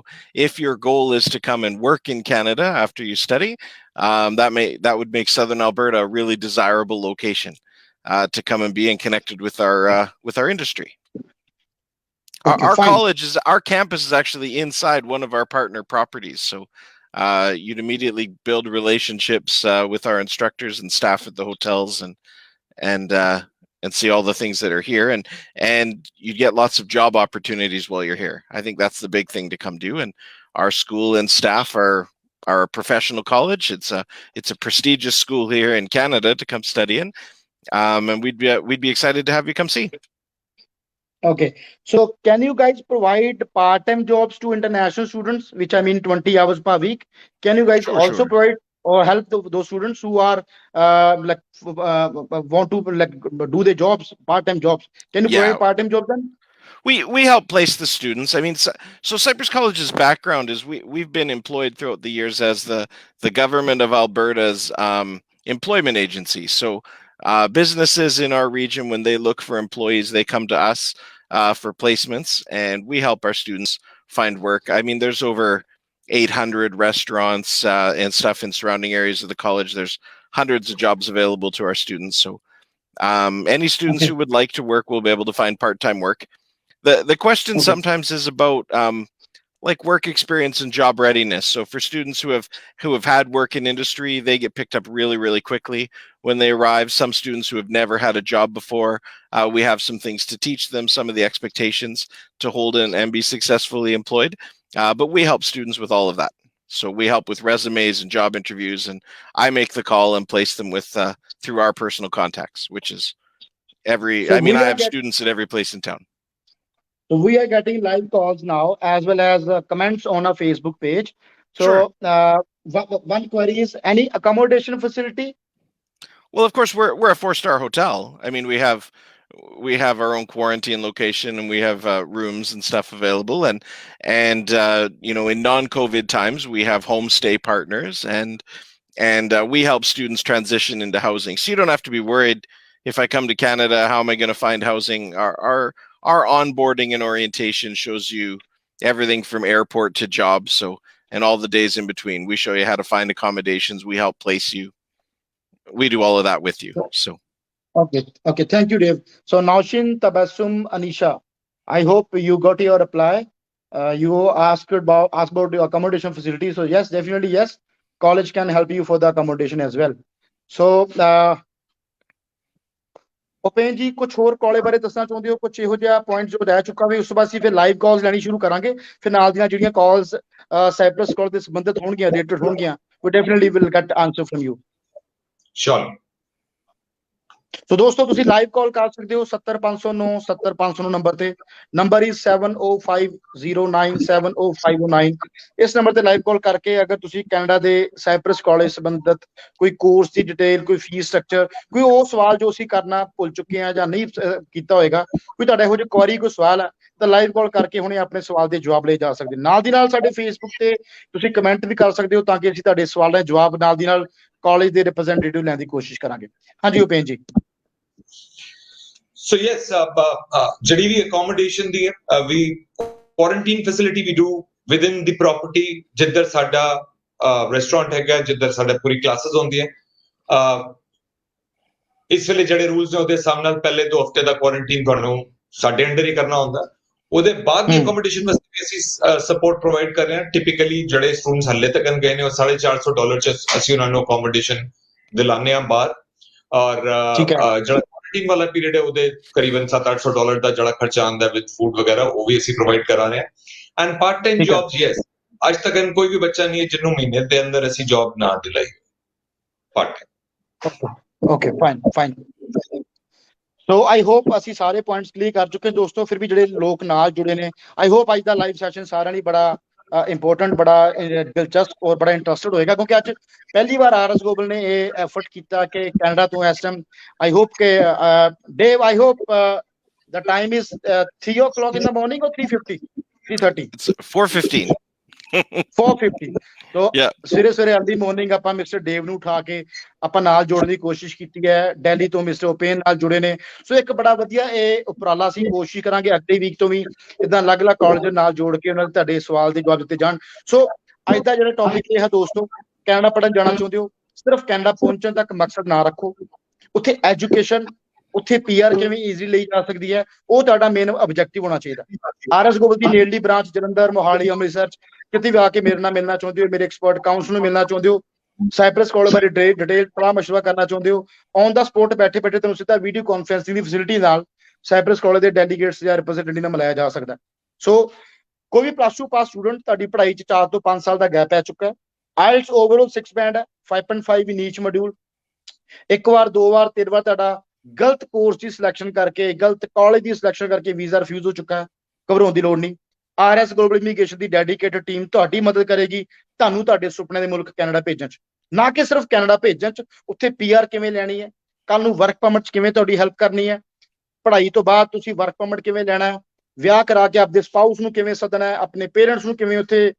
if your goal is to come and work in Canada after you study, that would make Southern Alberta a really desirable location to come and be connected with our industry. Okay, Our campus is actually inside one of our partner properties. So you'd immediately build relationships with our instructors and staff at the hotels and see all the things that are here, and you get lots of job opportunities while you're here. I think that's the big thing to come do. And our school and staff are a professional college. It's a prestigious school here in Canada to come study in, and we'd be excited to have you come see. Okay, so can you guys provide part-time jobs to international students, which I mean 20 hours per week? Can you guys also provide or help those students who are want to do their jobs, part-time jobs? Can you provide part-time jobs then? We help place the students. I mean, so Cypress College's background is we've been employed throughout the years as the government of Alberta's employment agency. So businesses in our region, when they look for employees, they come to us for placements, and we help our students find work. I mean, there's over 800 restaurants and stuff in surrounding areas of the college. There's hundreds of jobs available to our students. So any students who would like to work will be able to find part-time work. The question sometimes is about like work experience and job readiness. So for students who have had work in industry, they get picked up really, really quickly when they arrive. Some students who have never had a job before, we have some things to teach them, some of the expectations to hold in and be successfully employed. But we help students with all of that. So we help with resumes and job interviews, and I make the call and place them with through our personal contacts, which is I have students at every place in town. So we are getting live calls now, as well as comments on our Facebook page. So one query is, any accommodation facility? Well, of course, we're a 4-star hotel. I mean, we have our own quarantine location, and we have rooms and stuff available. And you know, in non-COVID times, we have homestay partners, and we help students transition into housing. So you don't have to be worried. If I come to Canada, how am I going to find housing? Our onboarding and orientation shows you everything from airport to jobs. So, and all the days in between, we show you how to find accommodations. We help place you. We do all of that with you. So. Okay. Thank you, Dave. So Naushin Tabassum Anisha, I hope you got your reply. You asked about your accommodation facility. So yes, definitely yes. College can help you for the accommodation as well. So Bhupen ਜੀ, ਕੁਝ ਹੋਰ ਕਾਲੇ ਬਾਰੇ ਦੱਸਣਾ ਚਾਹੁੰਦੇ ਹੋ? ਕੁਝ ਇਹੋ ਜਿਹਾ ਪੁਆਇੰਟ ਜੋ ਰਹਿ ਚੁੱਕਾ ਵੀ ਉਸ ਤੋਂ ਬਾਅਦ ਅਸੀਂ ਫਿਰ ਲਾਈਵ ਕਾਲਸ ਲੈਣੀ ਸ਼ੁਰੂ ਕਰਾਂਗੇ, ਫਿਰ ਨਾਲ ਦੀਆਂ ਜਿਹੜੀਆਂ ਕਾਲਸ ਸਾਈਪਰਸ ਕਾਲ ਦੇ ਸੰਬੰਧਿਤ ਹੋਣਗੀਆਂ, ਰਿਲੇਟਡ ਹੋਣਗੀਆਂ, we definitely will get answer from you. Sure. ਸੋ ਦੋਸਤੋ ਤੁਸੀਂ ਲਾਈਵ ਕਾਲ ਕਰ ਸਕਦੇ ਹੋ 70509 70509 ਨੰਬਰ ਤੇ। Number is 7050970509। ਇਸ ਨੰਬਰ ਤੇ ਲਾਈਵ ਕਾਲ ਕਰਕੇ ਅਗਰ ਤੁਸੀਂ ਕੈਨੇਡਾ ਦੇ ਸਾਈਪਰਸ ਕਾਲਜ ਸੰਬੰਧਿਤ ਕੋਈ ਕੋਰਸ ਦੀ ਡਿਟੇਲ, ਕੋਈ ਫੀਸ ਸਟਰਕਚਰ, ਕੋਈ ਉਹ ਸਵਾਲ ਜੋ ਅਸੀਂ ਕਰਨਾ ਭੁੱਲ ਚੁੱਕੇ ਆ ਜਾਂ ਨਹੀਂ ਕੀਤਾ ਹੋਏਗਾ, ਕੋਈ ਤੁਹਾਡਾ ਇਹੋ ਜਿਹੀ ਕੁਐਰੀ, ਕੋਈ ਸਵਾਲ ਹੈ, ਤਾਂ ਲਾਈਵ ਕਾਲ ਕਰਕੇ ਹੁਣੇ ਆਪਣੇ ਸਵਾਲ ਦੇ ਜਵਾਬ ਲਏ ਜਾ ਸਕਦੇ। ਨਾਲ ਦੀ ਨਾਲ ਸਾਡੇ ਫੇਸਬੁੱਕ ਤੇ ਤੁਸੀਂ ਕਮੈਂਟ ਵੀ ਕਰ ਸਕਦੇ ਹੋ ਤਾਂ ਕਿ ਅਸੀਂ ਤੁਹਾਡੇ ਸਵਾਲਾਂ ਦੇ ਜਵਾਬ ਨਾਲ ਦੀ ਨਾਲ ਕਾਲਜ ਦੇ ਰਿਪਰੈਜ਼ੈਂਟੇਟਿਵ ਲੈਣ ਦੀ ਕੋਸ਼ਿਸ਼ ਕਰਾਂਗੇ। ਹਾਂਜੀ ਉਪੇਨ ਜੀ। So yes, ਜਿਹੜੀ ਵੀ accommodation ਦੀ ਹੈ, we quarantine facility we do within the property, ਜਿੱਧਰ ਸਾਡਾ restaurant ਹੈਗਾ, ਜਿੱਧਰ ਸਾਡਾ ਪੂਰੀ classes ਹੁੰਦੀਆਂ। ਇਸ ਵੇਲੇ ਜਿਹੜੇ ਰੂਲਸ ਨੇ ਉਹਦੇ ਹਿਸਾਬ ਨਾਲ ਪਹਿਲੇ 2 ਹਫ਼ਤੇ ਦਾ ਕੁਆਰੰਟੀਨ ਤੁਹਾਨੂੰ ਸਾਡੇ ਅੰਡਰ ਹੀ ਕਰਨਾ ਹੁੰਦਾ। ਉਹਦੇ ਬਾਅਦ ਦੀ accommodation ਵਾਸਤੇ ਅਸੀਂ ਸਪੋਰਟ ਪ੍ਰੋਵਾਈਡ ਕਰ ਰਹੇ ਹਾਂ। ਟਿਪੀਕਲੀ ਜਿਹੜੇ ਸਟੂਡੈਂਟਸ ਹੱਲੇ ਤੱਕ ਗਏ ਨੇ ਉਹ $450 ਚ ਅਸੀਂ ਉਹਨਾਂ ਨੂੰ accommodation ਦਿਲਾਉਂਦੇ ਹਾਂ ਬਾਹਰ। ਔਰ ਜਿਹੜਾ ਕੁਆਰੰਟੀਨ ਵਾਲਾ ਪੀਰੀਅਡ ਹੈ ਉਹਦੇ ਕਰੀਬਨ $700-800 ਦਾ ਜਿਹੜਾ ਖਰਚਾ ਆਉਂਦਾ ਵਿਦ ਫੂਡ ਵਗੈਰਾ, ਉਹ ਵੀ ਅਸੀਂ ਪ੍ਰੋਵਾਈਡ ਕਰਾ ਰਹੇ ਹਾਂ। And part time jobs, yes, ਅੱਜ ਤੱਕ ਕੋਈ ਵੀ ਬੱਚਾ ਨਹੀਂ ਹੈ ਜਿਹਨੂੰ ਮਹੀਨੇ ਦੇ ਅੰਦਰ ਅਸੀਂ ਜੌਬ ਨਾ ਦਿਲਾਈ part time. Okay, fine. So I hope ਅਸੀਂ ਸਾਰੇ ਪੁਆਇੰਟਸ ਕਲੀਅਰ ਕਰ ਚੁੱਕੇ ਦੋਸਤੋ। ਫਿਰ ਵੀ ਜਿਹੜੇ ਲੋਕ ਨਾਲ ਜੁੜੇ ਨੇ, ਆਈ ਹੋਪ ਅੱਜ ਦਾ ਲਾਈਵ ਸੈਸ਼ਨ ਸਾਰਿਆਂ ਲਈ ਬੜਾ ਇੰਪੋਰਟੈਂਟ, ਬੜਾ ਦਿਲਚਸਪ ਔਰ ਬੜਾ ਇੰਟਰਸਟਡ ਹੋਏਗਾ, ਕਿਉਂਕਿ ਅੱਜ ਪਹਿਲੀ ਵਾਰ ਆਰਐਸ ਗਲੋਬਲ ਨੇ ਇਹ ਐਫਰਟ ਕੀਤਾ ਕਿ ਕੈਨੇਡਾ ਤੋਂ ਇਸ ਟਾਈਮ ਆਈ ਹੋਪ ਕਿ Dave, I hope the time is 3 o'clock in the morning or 3:50, 3:30? It's 4:15. 4:50। ਸੋ ਸਵੇਰੇ ਅਰਲੀ ਮਾਰਨਿੰਗ ਆਪਾਂ ਮਿਸਟਰ ਡੇਵ ਨੂੰ ਉਠਾ ਕੇ ਆਪਾਂ ਨਾਲ ਜੋੜਨ ਦੀ ਕੋਸ਼ਿਸ਼ ਕੀਤੀ ਹੈ। ਦਿੱਲੀ ਤੋਂ ਮਿਸਟਰ ਉਪੇਨ ਨਾਲ ਜੁੜੇ ਨੇ। ਸੋ ਇੱਕ ਬੜਾ ਵਧੀਆ ਇਹ ਉਪਰਾਲਾ ਸੀ। ਕੋਸ਼ਿਸ਼ ਕਰਾਂਗੇ ਅਗਲੇ ਵੀਕ ਤੋਂ ਵੀ ਇਦਾਂ ਅਲੱਗ-ਅਲੱਗ ਕਾਲਜ ਨਾਲ ਜੋੜ ਕੇ ਉਹਨਾਂ ਦੇ ਤੁਹਾਡੇ ਸਵਾਲ ਦੇ ਜਵਾਬ ਦਿੱਤੇ ਜਾਣ। ਸੋ ਅੱਜ ਦਾ ਜਿਹੜਾ ਟੌਪਿਕ ਇਹ ਹੈ ਦੋਸਤੋ, ਕੈਨੇਡਾ ਪੜ੍ਹਨ ਜਾਣਾ ਚਾਹੁੰਦੇ ਹੋ, ਸਿਰਫ ਕੈਨੇਡਾ ਪਹੁੰਚਣ ਤੱਕ ਮਕਸਦ ਨਾ ਰੱਖੋ। ਉੱਥੇ ਐਜੂਕੇਸ਼ਨ, ਉੱਥੇ ਪੀਆਰ ਕਿਵੇਂ ਈਜ਼ੀ ਲਈ ਜਾ ਸਕਦੀ ਹੈ, ਉਹ ਤੁਹਾਡਾ ਮੇਨ ਆਬਜੈਕਟਿਵ ਹੋਣਾ ਚਾਹੀਦਾ। ਆਰਐਸ ਗਲੋਬਲ ਦੀ ਨੇੜਲੀ ਬ੍ਰਾਂਚ ਜਲੰਧਰ, ਮੋਹਾਲੀ, ਅੰਮ੍ਰਿਤਸਰ ਕਿਤੇ ਵੀ ਆ ਕੇ ਮੇਰੇ ਨਾਲ ਮਿਲਣਾ ਚਾਹੁੰਦੇ ਹੋ, ਮੇਰੇ ਐਕਸਪਰਟ ਕਾਉਂਸਲ ਨੂੰ ਮਿਲਣਾ ਚਾਹੁੰਦੇ ਹੋ, ਸਾਈਪਰਸ ਕਾਲਜ ਬਾਰੇ ਡਿਟੇਲ ਸਲਾਹ ਮਸ਼ਵਰਾ ਕਰਨਾ ਚਾਹੁੰਦੇ ਹੋ, ਔਨ ਦਾ ਸਪੋਟ ਬੈਠੇ ਤੁਹਾਨੂੰ ਸਿੱਧਾ ਵੀਡੀਓ ਕਾਨਫਰੰਸਿੰਗ ਦੀ ਫੈਸਿਲਿਟੀ ਨਾਲ ਸਾਈਪਰਸ ਕਾਲਜ ਦੇ ਡੈਲੀਗੇਟਸ ਜਾਂ ਰਿਪਰੈਜ਼ੈਂਟੇਟਿਵ ਨਾਲ ਮਿਲਾਇਆ ਜਾ ਸਕਦਾ। ਸੋ ਕੋਈ ਵੀ +2 ਪਾਸ ਸਟੂਡੈਂਟ, ਤੁਹਾਡੀ ਪੜ੍ਹਾਈ 'ਚ 4 ਤੋਂ 5 ਸਾਲ ਦਾ ਗੈਪ ਪੈ ਚੁੱਕਾ ਹੈ। ਆਇਲਟਸ ਓਵਰਆਲ 6 ਬੈਂਡ ਹੈ, 5.5 ਇਨ ਈਚ ਮੋਡਿਊਲ। ਇੱਕ ਵਾਰ, 2 ਵਾਰ, 3 ਵਾਰ ਤੁਹਾਡਾ ਗਲਤ ਕੋਰਸ ਦੀ ਸਿਲੈਕਸ਼ਨ ਕਰਕੇ, ਗਲਤ ਕਾਲਜ ਦੀ ਸਿਲੈਕਸ਼ਨ ਕਰਕੇ ਵੀਜ਼ਾ ਰਿਫਿਊਜ਼ ਹੋ ਚੁੱਕਾ ਹੈ। ਘਬਰਾਉਣ ਦੀ ਲੋੜ ਨਹੀਂ। ਆਰਐਸ ਗਲੋਬਲ ਇਮੀਗ੍ਰੇਸ਼ਨ ਦੀ ਡੈਡੀਕੇਟਡ ਟੀਮ ਤੁਹਾਡੀ ਮਦਦ ਕਰੇਗੀ ਤੁਹਾਨੂੰ ਤੁਹਾਡੇ ਸੁਪਨੇ ਦੇ ਮੁਲਕ ਕੈਨੇਡਾ ਭੇਜਣ 'ਚ। ਨਾ ਕਿ ਸਿਰਫ ਕੈਨੇਡਾ ਭੇਜਣ 'ਚ, ਉੱਥੇ ਪੀਆਰ ਕਿਵੇਂ ਲੈਣੀ ਹੈ, ਕੱਲ ਨੂੰ ਵਰਕ ਪਰਮਿਟ 'ਚ ਕਿਵੇਂ ਤੁਹਾਡੀ ਹੈਲਪ ਕਰਨੀ ਹੈ, ਪੜ੍ਹਾਈ ਤੋਂ ਬਾਅਦ ਤੁਸੀਂ ਵਰਕ ਪਰਮਿਟ ਕਿਵੇਂ ਲੈਣਾ ਹੈ, ਵਿਆਹ ਕਰਾ ਕੇ ਆਪਦੇ ਸਪਾਊਸ ਨੂੰ ਕਿਵੇਂ ਸੱਦਣਾ ਹੈ, ਆਪਣੇ ਪੇਰੈਂਟਸ ਨੂੰ ਕਿਵੇਂ ਉੱਥੇ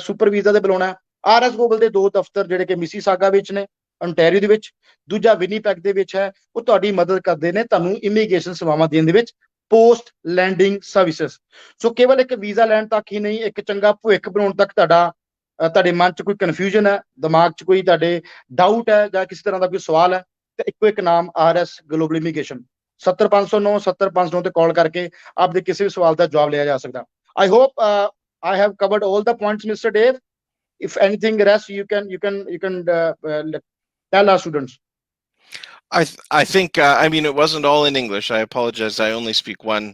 ਸੁਪਰ ਵੀਜ਼ਾ ਤੇ ਬੁਲਾਉਣਾ ਹੈ। ਆਰਐਸ ਗਲੋਬਲ ਦੇ 2 ਦਫ਼ਤਰ ਜਿਹੜੇ ਕਿ ਮਿਸੀਸਾਗਾ ਵਿੱਚ ਨੇ, ontario ਦੇ ਵਿੱਚ, ਦੂਜਾ ਵਿਨੀਪੈਗ ਦੇ ਵਿੱਚ ਹੈ, ਉਹ ਤੁਹਾਡੀ ਮਦਦ ਕਰਦੇ ਨੇ ਤੁਹਾਨੂੰ ਇਮੀਗ੍ਰੇਸ਼ਨ ਸੇਵਾਵਾਂ ਦੇਣ ਦੇ ਵਿੱਚ, ਪੋਸਟ ਲੈਂਡਿੰਗ ਸਰਵਿਸਿਜ਼। ਸੋ ਕੇਵਲ ਇੱਕ ਵੀਜ਼ਾ ਲੈਣ ਤੱਕ ਹੀ ਨਹੀਂ, ਇੱਕ ਚੰਗਾ ਭਵਿੱਖ ਬਣਾਉਣ ਤੱਕ ਤੁਹਾਡੇ ਮਨ 'ਚ ਕੋਈ ਕਨਫਿਊਜ਼ਨ ਹੈ, ਦਿਮਾਗ 'ਚ ਕੋਈ ਤੁਹਾਡੇ ਡਾਊਟ ਹੈ ਜਾਂ ਕਿਸੇ ਤਰ੍ਹਾਂ ਦਾ ਕੋਈ ਸਵਾਲ ਹੈ, ਤੇ ਇੱਕੋ ਇੱਕ ਨਾਮ ਆਰਐਸ ਗਲੋਬਲ ਇਮੀਗ੍ਰੇਸ਼ਨ। 70509 70509 ਤੇ ਕਾਲ ਕਰਕੇ ਆਪਦੇ ਕਿਸੇ ਵੀ ਸਵਾਲ ਦਾ ਜਵਾਬ ਲਿਆ ਜਾ ਸਕਦਾ। I hope I have covered all the points mister Dave. If anything rest, you can tell our students. I think I mean, it wasn't all in English. I apologize. I only speak one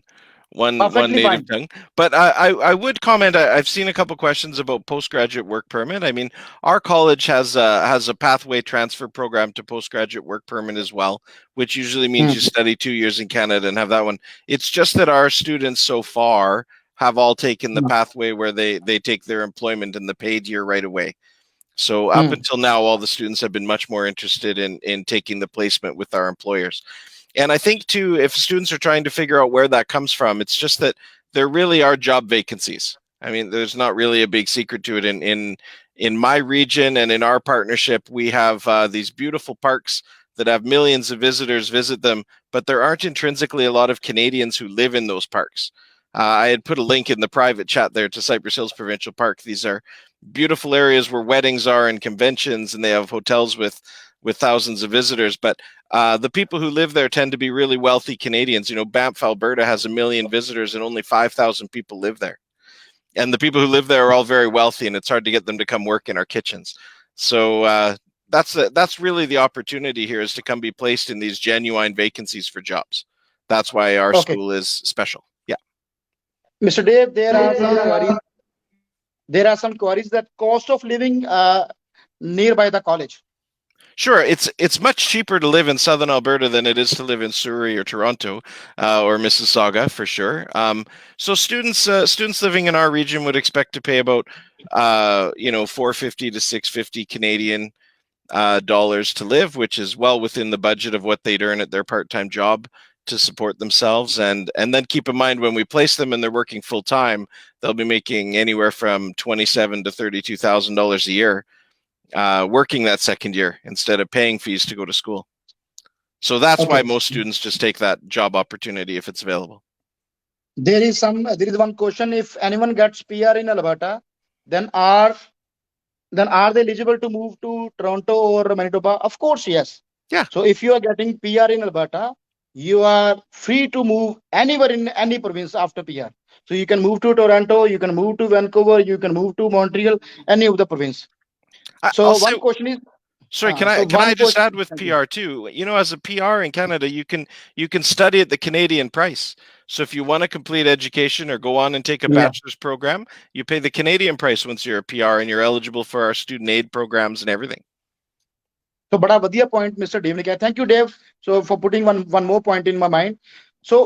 Perfectly native fine. tongue. But I would comment. I've seen a couple questions about postgraduate work permit. I mean, our college has a pathway transfer program to postgraduate work permit as well, which usually means you study 2 years in Canada and have that one. It's just that our students so far have all taken the pathway where they take their employment in the paid year right away. So up until now, all the students have been much more interested in taking the placement with our employers. And I think too, if students are trying to figure out where that comes from, it's just that there really are job vacancies. I mean, there's not really a big secret to it. In my region and in our partnership, we have these beautiful parks that have millions of visitors visit them, but there aren't intrinsically a lot of Canadians who live in those parks. I had put a link in the private chat there to Cypress Hills Provincial Park. These are beautiful areas where weddings are and conventions, and they have hotels with thousands of visitors. But the people who live there tend to be really wealthy Canadians. You know, Banff, Alberta has 1 million visitors and only 5,000 people live there. And the people who live there are all very wealthy, and it's hard to get them to come work in our kitchens. So that's really the opportunity here, is to come be placed in these genuine vacancies for jobs. That's why our school is special. Yeah. Mr. Dave, there are some queries. There are some queries that cost of living nearby the college. Sure, it's much cheaper to live in southern Alberta than it is to live in Surrey or Toronto or Mississauga for sure. So students living in our region would expect to pay about $450 to $650 Canadian dollars to live, which is well within the budget of what they'd earn at their part-time job to support themselves. And then keep in mind, when we place them and they're working full time, they'll be making anywhere from $27,000 to $32,000 a year working that second year instead of paying fees to go to school. So that's why most students just take that job opportunity if it's available. There is one question: if anyone gets PR in Alberta, then are they eligible to move to Toronto or Manitoba? Of course, yes. Yeah. So if you are getting PR in Alberta, you are free to move anywhere in any province after PR. So you can move to Toronto, you can move to Vancouver, you can move to Montreal, any of the province. So one question is, sorry, can I just add with PR too? As a PR in Canada, you can study at the Canadian price. So if you want to complete education or go on and take a bachelor's program, you pay the Canadian price once you're a PR and you're eligible for our student aid programs and everything. So bada vadiya point Mr. Dave ne kiya. Thank you, Dave, so for putting one more point in my mind. So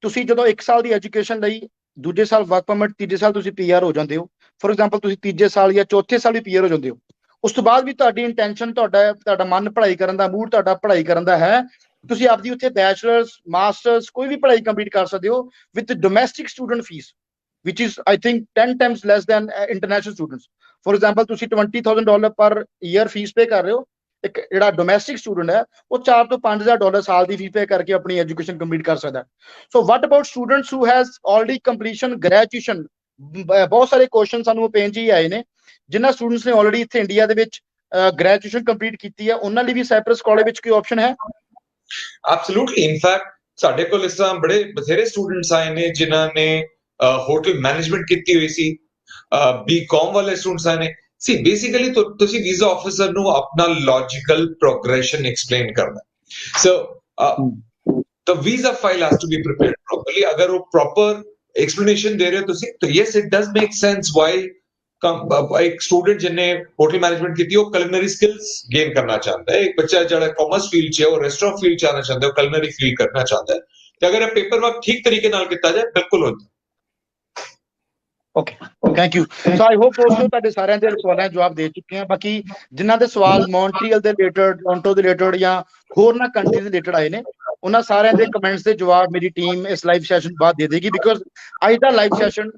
ਤੁਸੀਂ ਜਦੋਂ 1 ਸਾਲ ਦੀ education ਲਈ ਦੂਜੇ ਸਾਲ work permit, ਤੀਜੇ ਸਾਲ ਤੁਸੀਂ PR ਹੋ ਜਾਂਦੇ ਹੋ। ਫੋਰ ਐਗਜ਼ਾਮਪਲ ਤੁਸੀਂ ਤੀਜੇ ਸਾਲ ਜਾਂ ਚੌਥੇ ਸਾਲ ਵੀ ਪੀਆਰ ਹੋ ਜਾਂਦੇ ਹੋ। ਉਸ ਤੋਂ ਬਾਅਦ ਵੀ ਤੁਹਾਡੀ ਇੰਟੈਂਸ਼ਨ, ਤੁਹਾਡਾ ਮਨ ਪੜ੍ਹਾਈ ਕਰਨ ਦਾ, ਮੂਡ ਤੁਹਾਡਾ ਪੜ੍ਹਾਈ ਕਰਨ ਦਾ ਹੈ, ਤੁਸੀਂ ਆਪਦੀ ਉੱਥੇ ਬੈਚਲਰਸ, ਮਾਸਟਰਸ ਕੋਈ ਵੀ ਪੜ੍ਹਾਈ ਕੰਪਲੀਟ ਕਰ ਸਕਦੇ ਹੋ with domestic student fee which is I think 10 times less than international students. For example, ਤੁਸੀਂ $20,000 per year ਫੀਸ ਪੇ ਕਰ ਰਹੇ ਹੋ। ਇੱਕ ਜਿਹੜਾ ਡੋਮੈਸਟਿਕ ਸਟੂਡੈਂਟ ਹੈ ਉਹ $4,000 ਤੋਂ $5,000 ਸਾਲ ਦੀ ਫੀਸ ਪੇ ਕਰਕੇ ਆਪਣੀ ਐਜੂਕੇਸ਼ਨ ਕੰਪਲੀਟ ਕਰ ਸਕਦਾ। So what about students who has already completion graduation? ਬਹੁਤ ਸਾਰੇ ਕੁਐਸਚਨ ਸਾਨੂੰ ਪੇਨ ਜੀ ਆਏ ਨੇ, ਜਿਨ੍ਹਾਂ ਸਟੂਡੈਂਟਸ ਨੇ ਆਲਰੇਡੀ ਇੱਥੇ ਇੰਡੀਆ ਦੇ ਵਿੱਚ ਗ੍ਰੈਜੂਏਸ਼ਨ ਕੰਪਲੀਟ ਕੀਤੀ ਹੈ, ਉਹਨਾਂ ਲਈ ਵੀ ਸਾਈਪਰਸ ਕਾਲਜ ਵਿੱਚ ਕੋਈ ਆਪਸ਼ਨ ਹੈ? ਐਬਸੋਲੂਟਲੀ। ਇਨਫੈਕਟ ਸਾਡੇ ਕੋਲ ਇਸ ਤਰ੍ਹਾਂ ਬੜੇ ਬਥੇਰੇ ਸਟੂਡੈਂਟਸ ਆਏ ਨੇ ਜਿਨ੍ਹਾਂ ਨੇ ਹੋਟਲ ਮੈਨੇਜਮੈਂਟ ਕੀਤੀ ਹੋਈ ਸੀ, ਬੀਕਾਮ ਵਾਲੇ ਸਟੂਡੈਂਟਸ ਆਏ ਨੇ। See, basically, ਤੁਸੀਂ ਵੀਜ਼ਾ ਆਫਿਸਰ ਨੂੰ ਆਪਣਾ ਲੌਜੀਕਲ ਪ੍ਰੋਗਰੈਸ਼ਨ ਐਕਸਪਲੇਨ ਕਰਨਾ। So, the visa file has to be prepared properly. ਅਗਰ ਉਹ ਪ੍ਰੋਪਰ ਐਕਸਪਲੇਨੇਸ਼ਨ ਦੇ ਰਹੇ ਹੋ ਤੁਸੀਂ, ਤਾਂ yes, it does make sense why ਇੱਕ ਸਟੂਡੈਂਟ ਜਿਹਨੇ ਹੋਟਲ ਮੈਨੇਜਮੈਂਟ ਕੀਤੀ ਉਹ ਕਲਨਰੀ ਸਕਿੱਲਸ ਗੇਨ ਕਰਨਾ ਚਾਹੁੰਦਾ ਹੈ। ਇੱਕ ਬੱਚਾ ਜਿਹੜਾ ਕਾਮਰਸ ਫੀਲਡ 'ਚ ਹੈ ਉਹ ਰੈਸਟੋਰੈਂਟ ਫੀਲਡ 'ਚ ਆਉਣਾ ਚਾਹੁੰਦਾ ਹੈ, ਉਹ ਕਲਨਰੀ ਫੀਲਡ ਕਰਨਾ ਚਾਹੁੰਦਾ ਹੈ। ਤੇ ਅਗਰ ਇਹ ਪੇਪਰ ਵਰਕ ਠੀਕ ਤਰੀਕੇ ਨਾਲ ਕੀਤਾ ਜਾਏ, ਬਿਲਕੁਲ ਹੁੰਦਾ। Okay, thank you. So I hop ਦੋਸਤੋ ਤੁਹਾਡੇ ਸਾਰਿਆਂ ਦੇ ਸਵਾਲਾਂ ਦੇ ਜਵਾਬ ਦੇ ਚੁੱਕੇ ਹਾਂ। ਬਾਕੀ ਜਿਨ੍ਹਾਂ ਦੇ ਸਵਾਲ ਮੌਂਟਰੀਅਲ ਦੇ ਰਿਲੇਟਡ, ਟੋਰਾਂਟੋ ਦੇ ਰਿਲੇਟਡ ਜਾਂ ਹੋਰਨਾਂ ਕੰਟਰੀਜ਼ ਦੇ ਰਿਲੇਟਡ ਆਏ ਨੇ, ਉਹਨਾਂ ਸਾਰਿਆਂ ਦੇ ਕਮੈਂਟਸ ਦੇ ਜਵਾਬ ਮੇਰੀ ਟੀਮ ਇਸ ਲਾਈਵ ਸੈਸ਼ਨ ਬਾਅਦ ਦੇ ਦੇਗੀ, ਬਿਕੋਜ਼ ਅੱਜ ਦਾ ਲਾਈਵ ਸੈਸ਼ਨ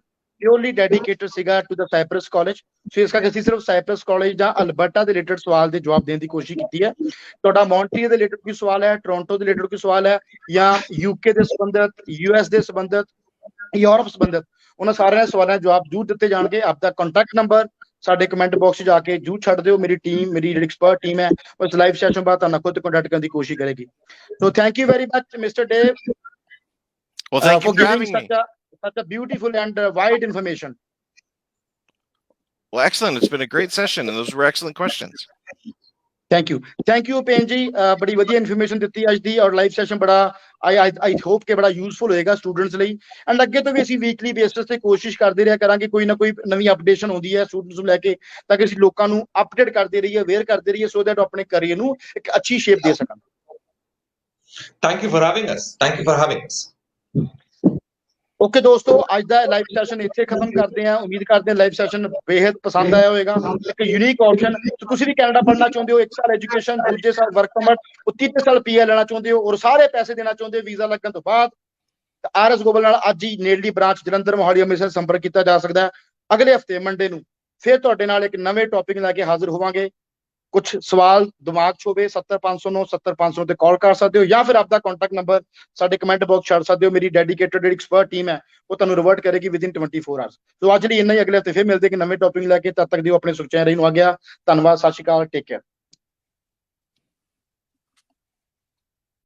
ਪਿਓਰਲੀ ਡੈਡੀਕੇਟਡ ਸੀਗਾ ਟੂ ਦ ਸਾਈਪਰਸ ਕਾਲਜ। ਸੋ ਇਸ ਕਰਕੇ ਅਸੀਂ ਸਿਰਫ ਸਾਈਪਰਸ ਕਾਲਜ ਜਾਂ ਅਲਬਰਟਾ ਦੇ ਰਿਲੇਟਡ ਸਵਾਲ ਦੇ ਜਵਾਬ ਦੇਣ ਦੀ ਕੋਸ਼ਿਸ਼ ਕੀਤੀ ਹੈ। ਤੁਹਾਡਾ ਮੌਂਟਰੀਅਲ ਦੇ ਰਿਲੇਟਡ ਕੋਈ ਸਵਾਲ ਹੈ, ਟੋਰਾਂਟੋ ਦੇ ਰਿਲੇਟਡ ਕੋਈ ਸਵਾਲ ਹੈ, ਜਾਂ ਯੂਕੇ ਦੇ ਸੰਬੰਧਿਤ, ਯੂਐਸ ਦੇ ਸੰਬੰਧਿਤ, ਯੂਰਪ ਸੰਬੰਧਿਤ, ਉਹਨਾਂ ਸਾਰਿਆਂ ਦੇ ਸਵਾਲਾਂ ਦੇ ਜਵਾਬ ਜ਼ਰੂਰ ਦਿੱਤੇ ਜਾਣਗੇ। ਆਪਦਾ ਕੰਟੈਕਟ ਨੰਬਰ ਸਾਡੇ ਕਮੈਂਟ ਬਾਕਸ 'ਚ ਜਾ ਕੇ ਜ਼ਰੂਰ ਛੱਡ ਦਿਓ। ਮੇਰੀ ਟੀਮ, ਮੇਰੀ ਜਿਹੜੀ ਐਕਸਪਰਟ ਟੀਮ ਹੈ, ਉਸ ਲਾਈਵ ਸੈਸ਼ਨ ਬਾਅਦ ਤੁਹਾਨੂੰ ਖੁਦ ਕੰਟੈਕਟ ਕਰਨ ਦੀ ਕੋਸ਼ਿਸ਼ ਕਰੇਗੀ। So thank you very much mister Dave for giving me such a beautiful and wide information. Well, excellent. It's been a great session and those were excellent questions. Thank you ਭੇਨ ਜੀ, ਬੜੀ ਵਧੀਆ information ਦਿੱਤੀ ਅੱਜ ਦੀ, ਔਰ live session ਬੜਾ ਆਈ hope ਕਿ ਬੜਾ useful ਹੋਏਗਾ ਸਟੂਡੈਂਟਸ ਲਈ। ਐਂਡ ਅੱਗੇ ਤੋਂ ਵੀ ਅਸੀਂ ਵੀਕਲੀ ਬੇਸਿਸ ਤੇ ਕੋਸ਼ਿਸ਼ ਕਰਦੇ ਰਿਹਾ ਕਰਾਂਗੇ, ਕੋਈ ਨਾ ਕੋਈ ਨਵੀਂ ਅਪਡੇਸ਼ਨ ਹੁੰਦੀ ਹੈ ਸਟੂਡੈਂਟਸ ਨੂੰ ਲੈ ਕੇ, ਤਾਂ ਕਿ ਅਸੀਂ ਲੋਕਾਂ ਨੂੰ ਅਪਡੇਟ ਕਰਦੇ ਰਹੀਏ, ਅਵੇਅਰ ਕਰਦੇ ਰਹੀਏ, ਸੋ ਦੈਟ ਉਹ ਆਪਣੇ ਕਰੀਅਰ ਨੂੰ ਇੱਕ ਅੱਛੀ ਸ਼ੇਪ ਦੇ ਸਕਣ। Thank you for having us. Okay ਦੋਸਤੋ, ਅੱਜ ਦਾ ਲਾਈਵ ਸੈਸ਼ਨ ਇੱਥੇ ਖਤਮ ਕਰਦੇ ਹਾਂ। ਉਮੀਦ ਕਰਦੇ ਹਾਂ ਲਾਈਵ ਸੈਸ਼ਨ ਬੇहद ਪਸੰਦ ਆਇਆ ਹੋਵੇਗਾ। ਇੱਕ ਯੂਨੀਕ ਆਪਸ਼ਨ, ਤੁਸੀਂ ਵੀ ਕੈਨੇਡਾ ਪੜ੍ਹਨਾ ਚਾਹੁੰਦੇ ਹੋ, 1 ਸਾਲ ਐਜੂਕੇਸ਼ਨ, ਦੂਜੇ ਸਾਲ ਵਰਕ ਪਰਮਿਟ, ਤੀਜੇ ਸਾਲ ਪੀਆਰ ਲੈਣਾ ਚਾਹੁੰਦੇ ਹੋ, ਔਰ ਸਾਰੇ ਪੈਸੇ ਦੇਣਾ ਚਾਹੁੰਦੇ ਹੋ ਵੀਜ਼ਾ ਲੱਗਣ ਤੋਂ ਬਾਅਦ, ਤਾਂ ਆਰਐਸ ਗਲੋਬਲ ਨਾਲ ਅੱਜ ਹੀ ਨੇੜਲੀ ਬ੍ਰਾਂਚ ਜਲੰਧਰ, ਮੋਹਾਲੀ, ਅੰਮ੍ਰਿਤਸਰ ਸੰਪਰਕ ਕੀਤਾ ਜਾ ਸਕਦਾ ਹੈ। ਅਗਲੇ ਹਫਤੇ ਮੰਡੇ ਨੂੰ ਫਿਰ ਤੁਹਾਡੇ ਨਾਲ ਇੱਕ ਨਵੇਂ ਟੌਪਿਕ ਲੈ ਕੇ ਹਾਜ਼ਰ ਹੋਵਾਂਗੇ। ਕੁਝ ਸਵਾਲ ਦਿਮਾਗ 'ਚ ਹੋਵੇ, 70509 70509 ਤੇ ਕਾਲ ਕਰ ਸਕਦੇ ਹੋ, ਜਾਂ ਫਿਰ ਆਪਦਾ ਕੰਟੈਕਟ ਨੰਬਰ ਸਾਡੇ ਕਮੈਂਟ ਬਾਕਸ ਛੱਡ ਸਕਦੇ ਹੋ। ਮੇਰੀ ਡੈਡੀਕੇਟਡ ਜਿਹੜੀ ਐਕਸਪਰਟ ਟੀਮ ਹੈ ਉਹ ਤੁਹਾਨੂੰ ਰਿਵਰਟ ਕਰੇਗੀ ਵਿਦਿਨ 24 ਆਵਰਸ। ਸੋ ਅੱਜ ਲਈ ਇੰਨਾ ਹੀ, ਅਗਲੇ ਹਫਤੇ ਫਿਰ ਮਿਲਦੇ ਕਿ ਨਵੇਂ ਟੌਪਿਕ ਲੈ ਕੇ। ਤਦ ਤੱਕ ਦਿਓ ਆਪਣੇ ਸੁਖ ਚੈਨ ਰਹੀ ਨੂੰ ਆ ਗਿਆ। ਧੰਨਵਾਦ, ਸਤਿ ਸ਼੍ਰੀ ਅਕਾਲ, ਟੇਕ ਕੇਅਰ।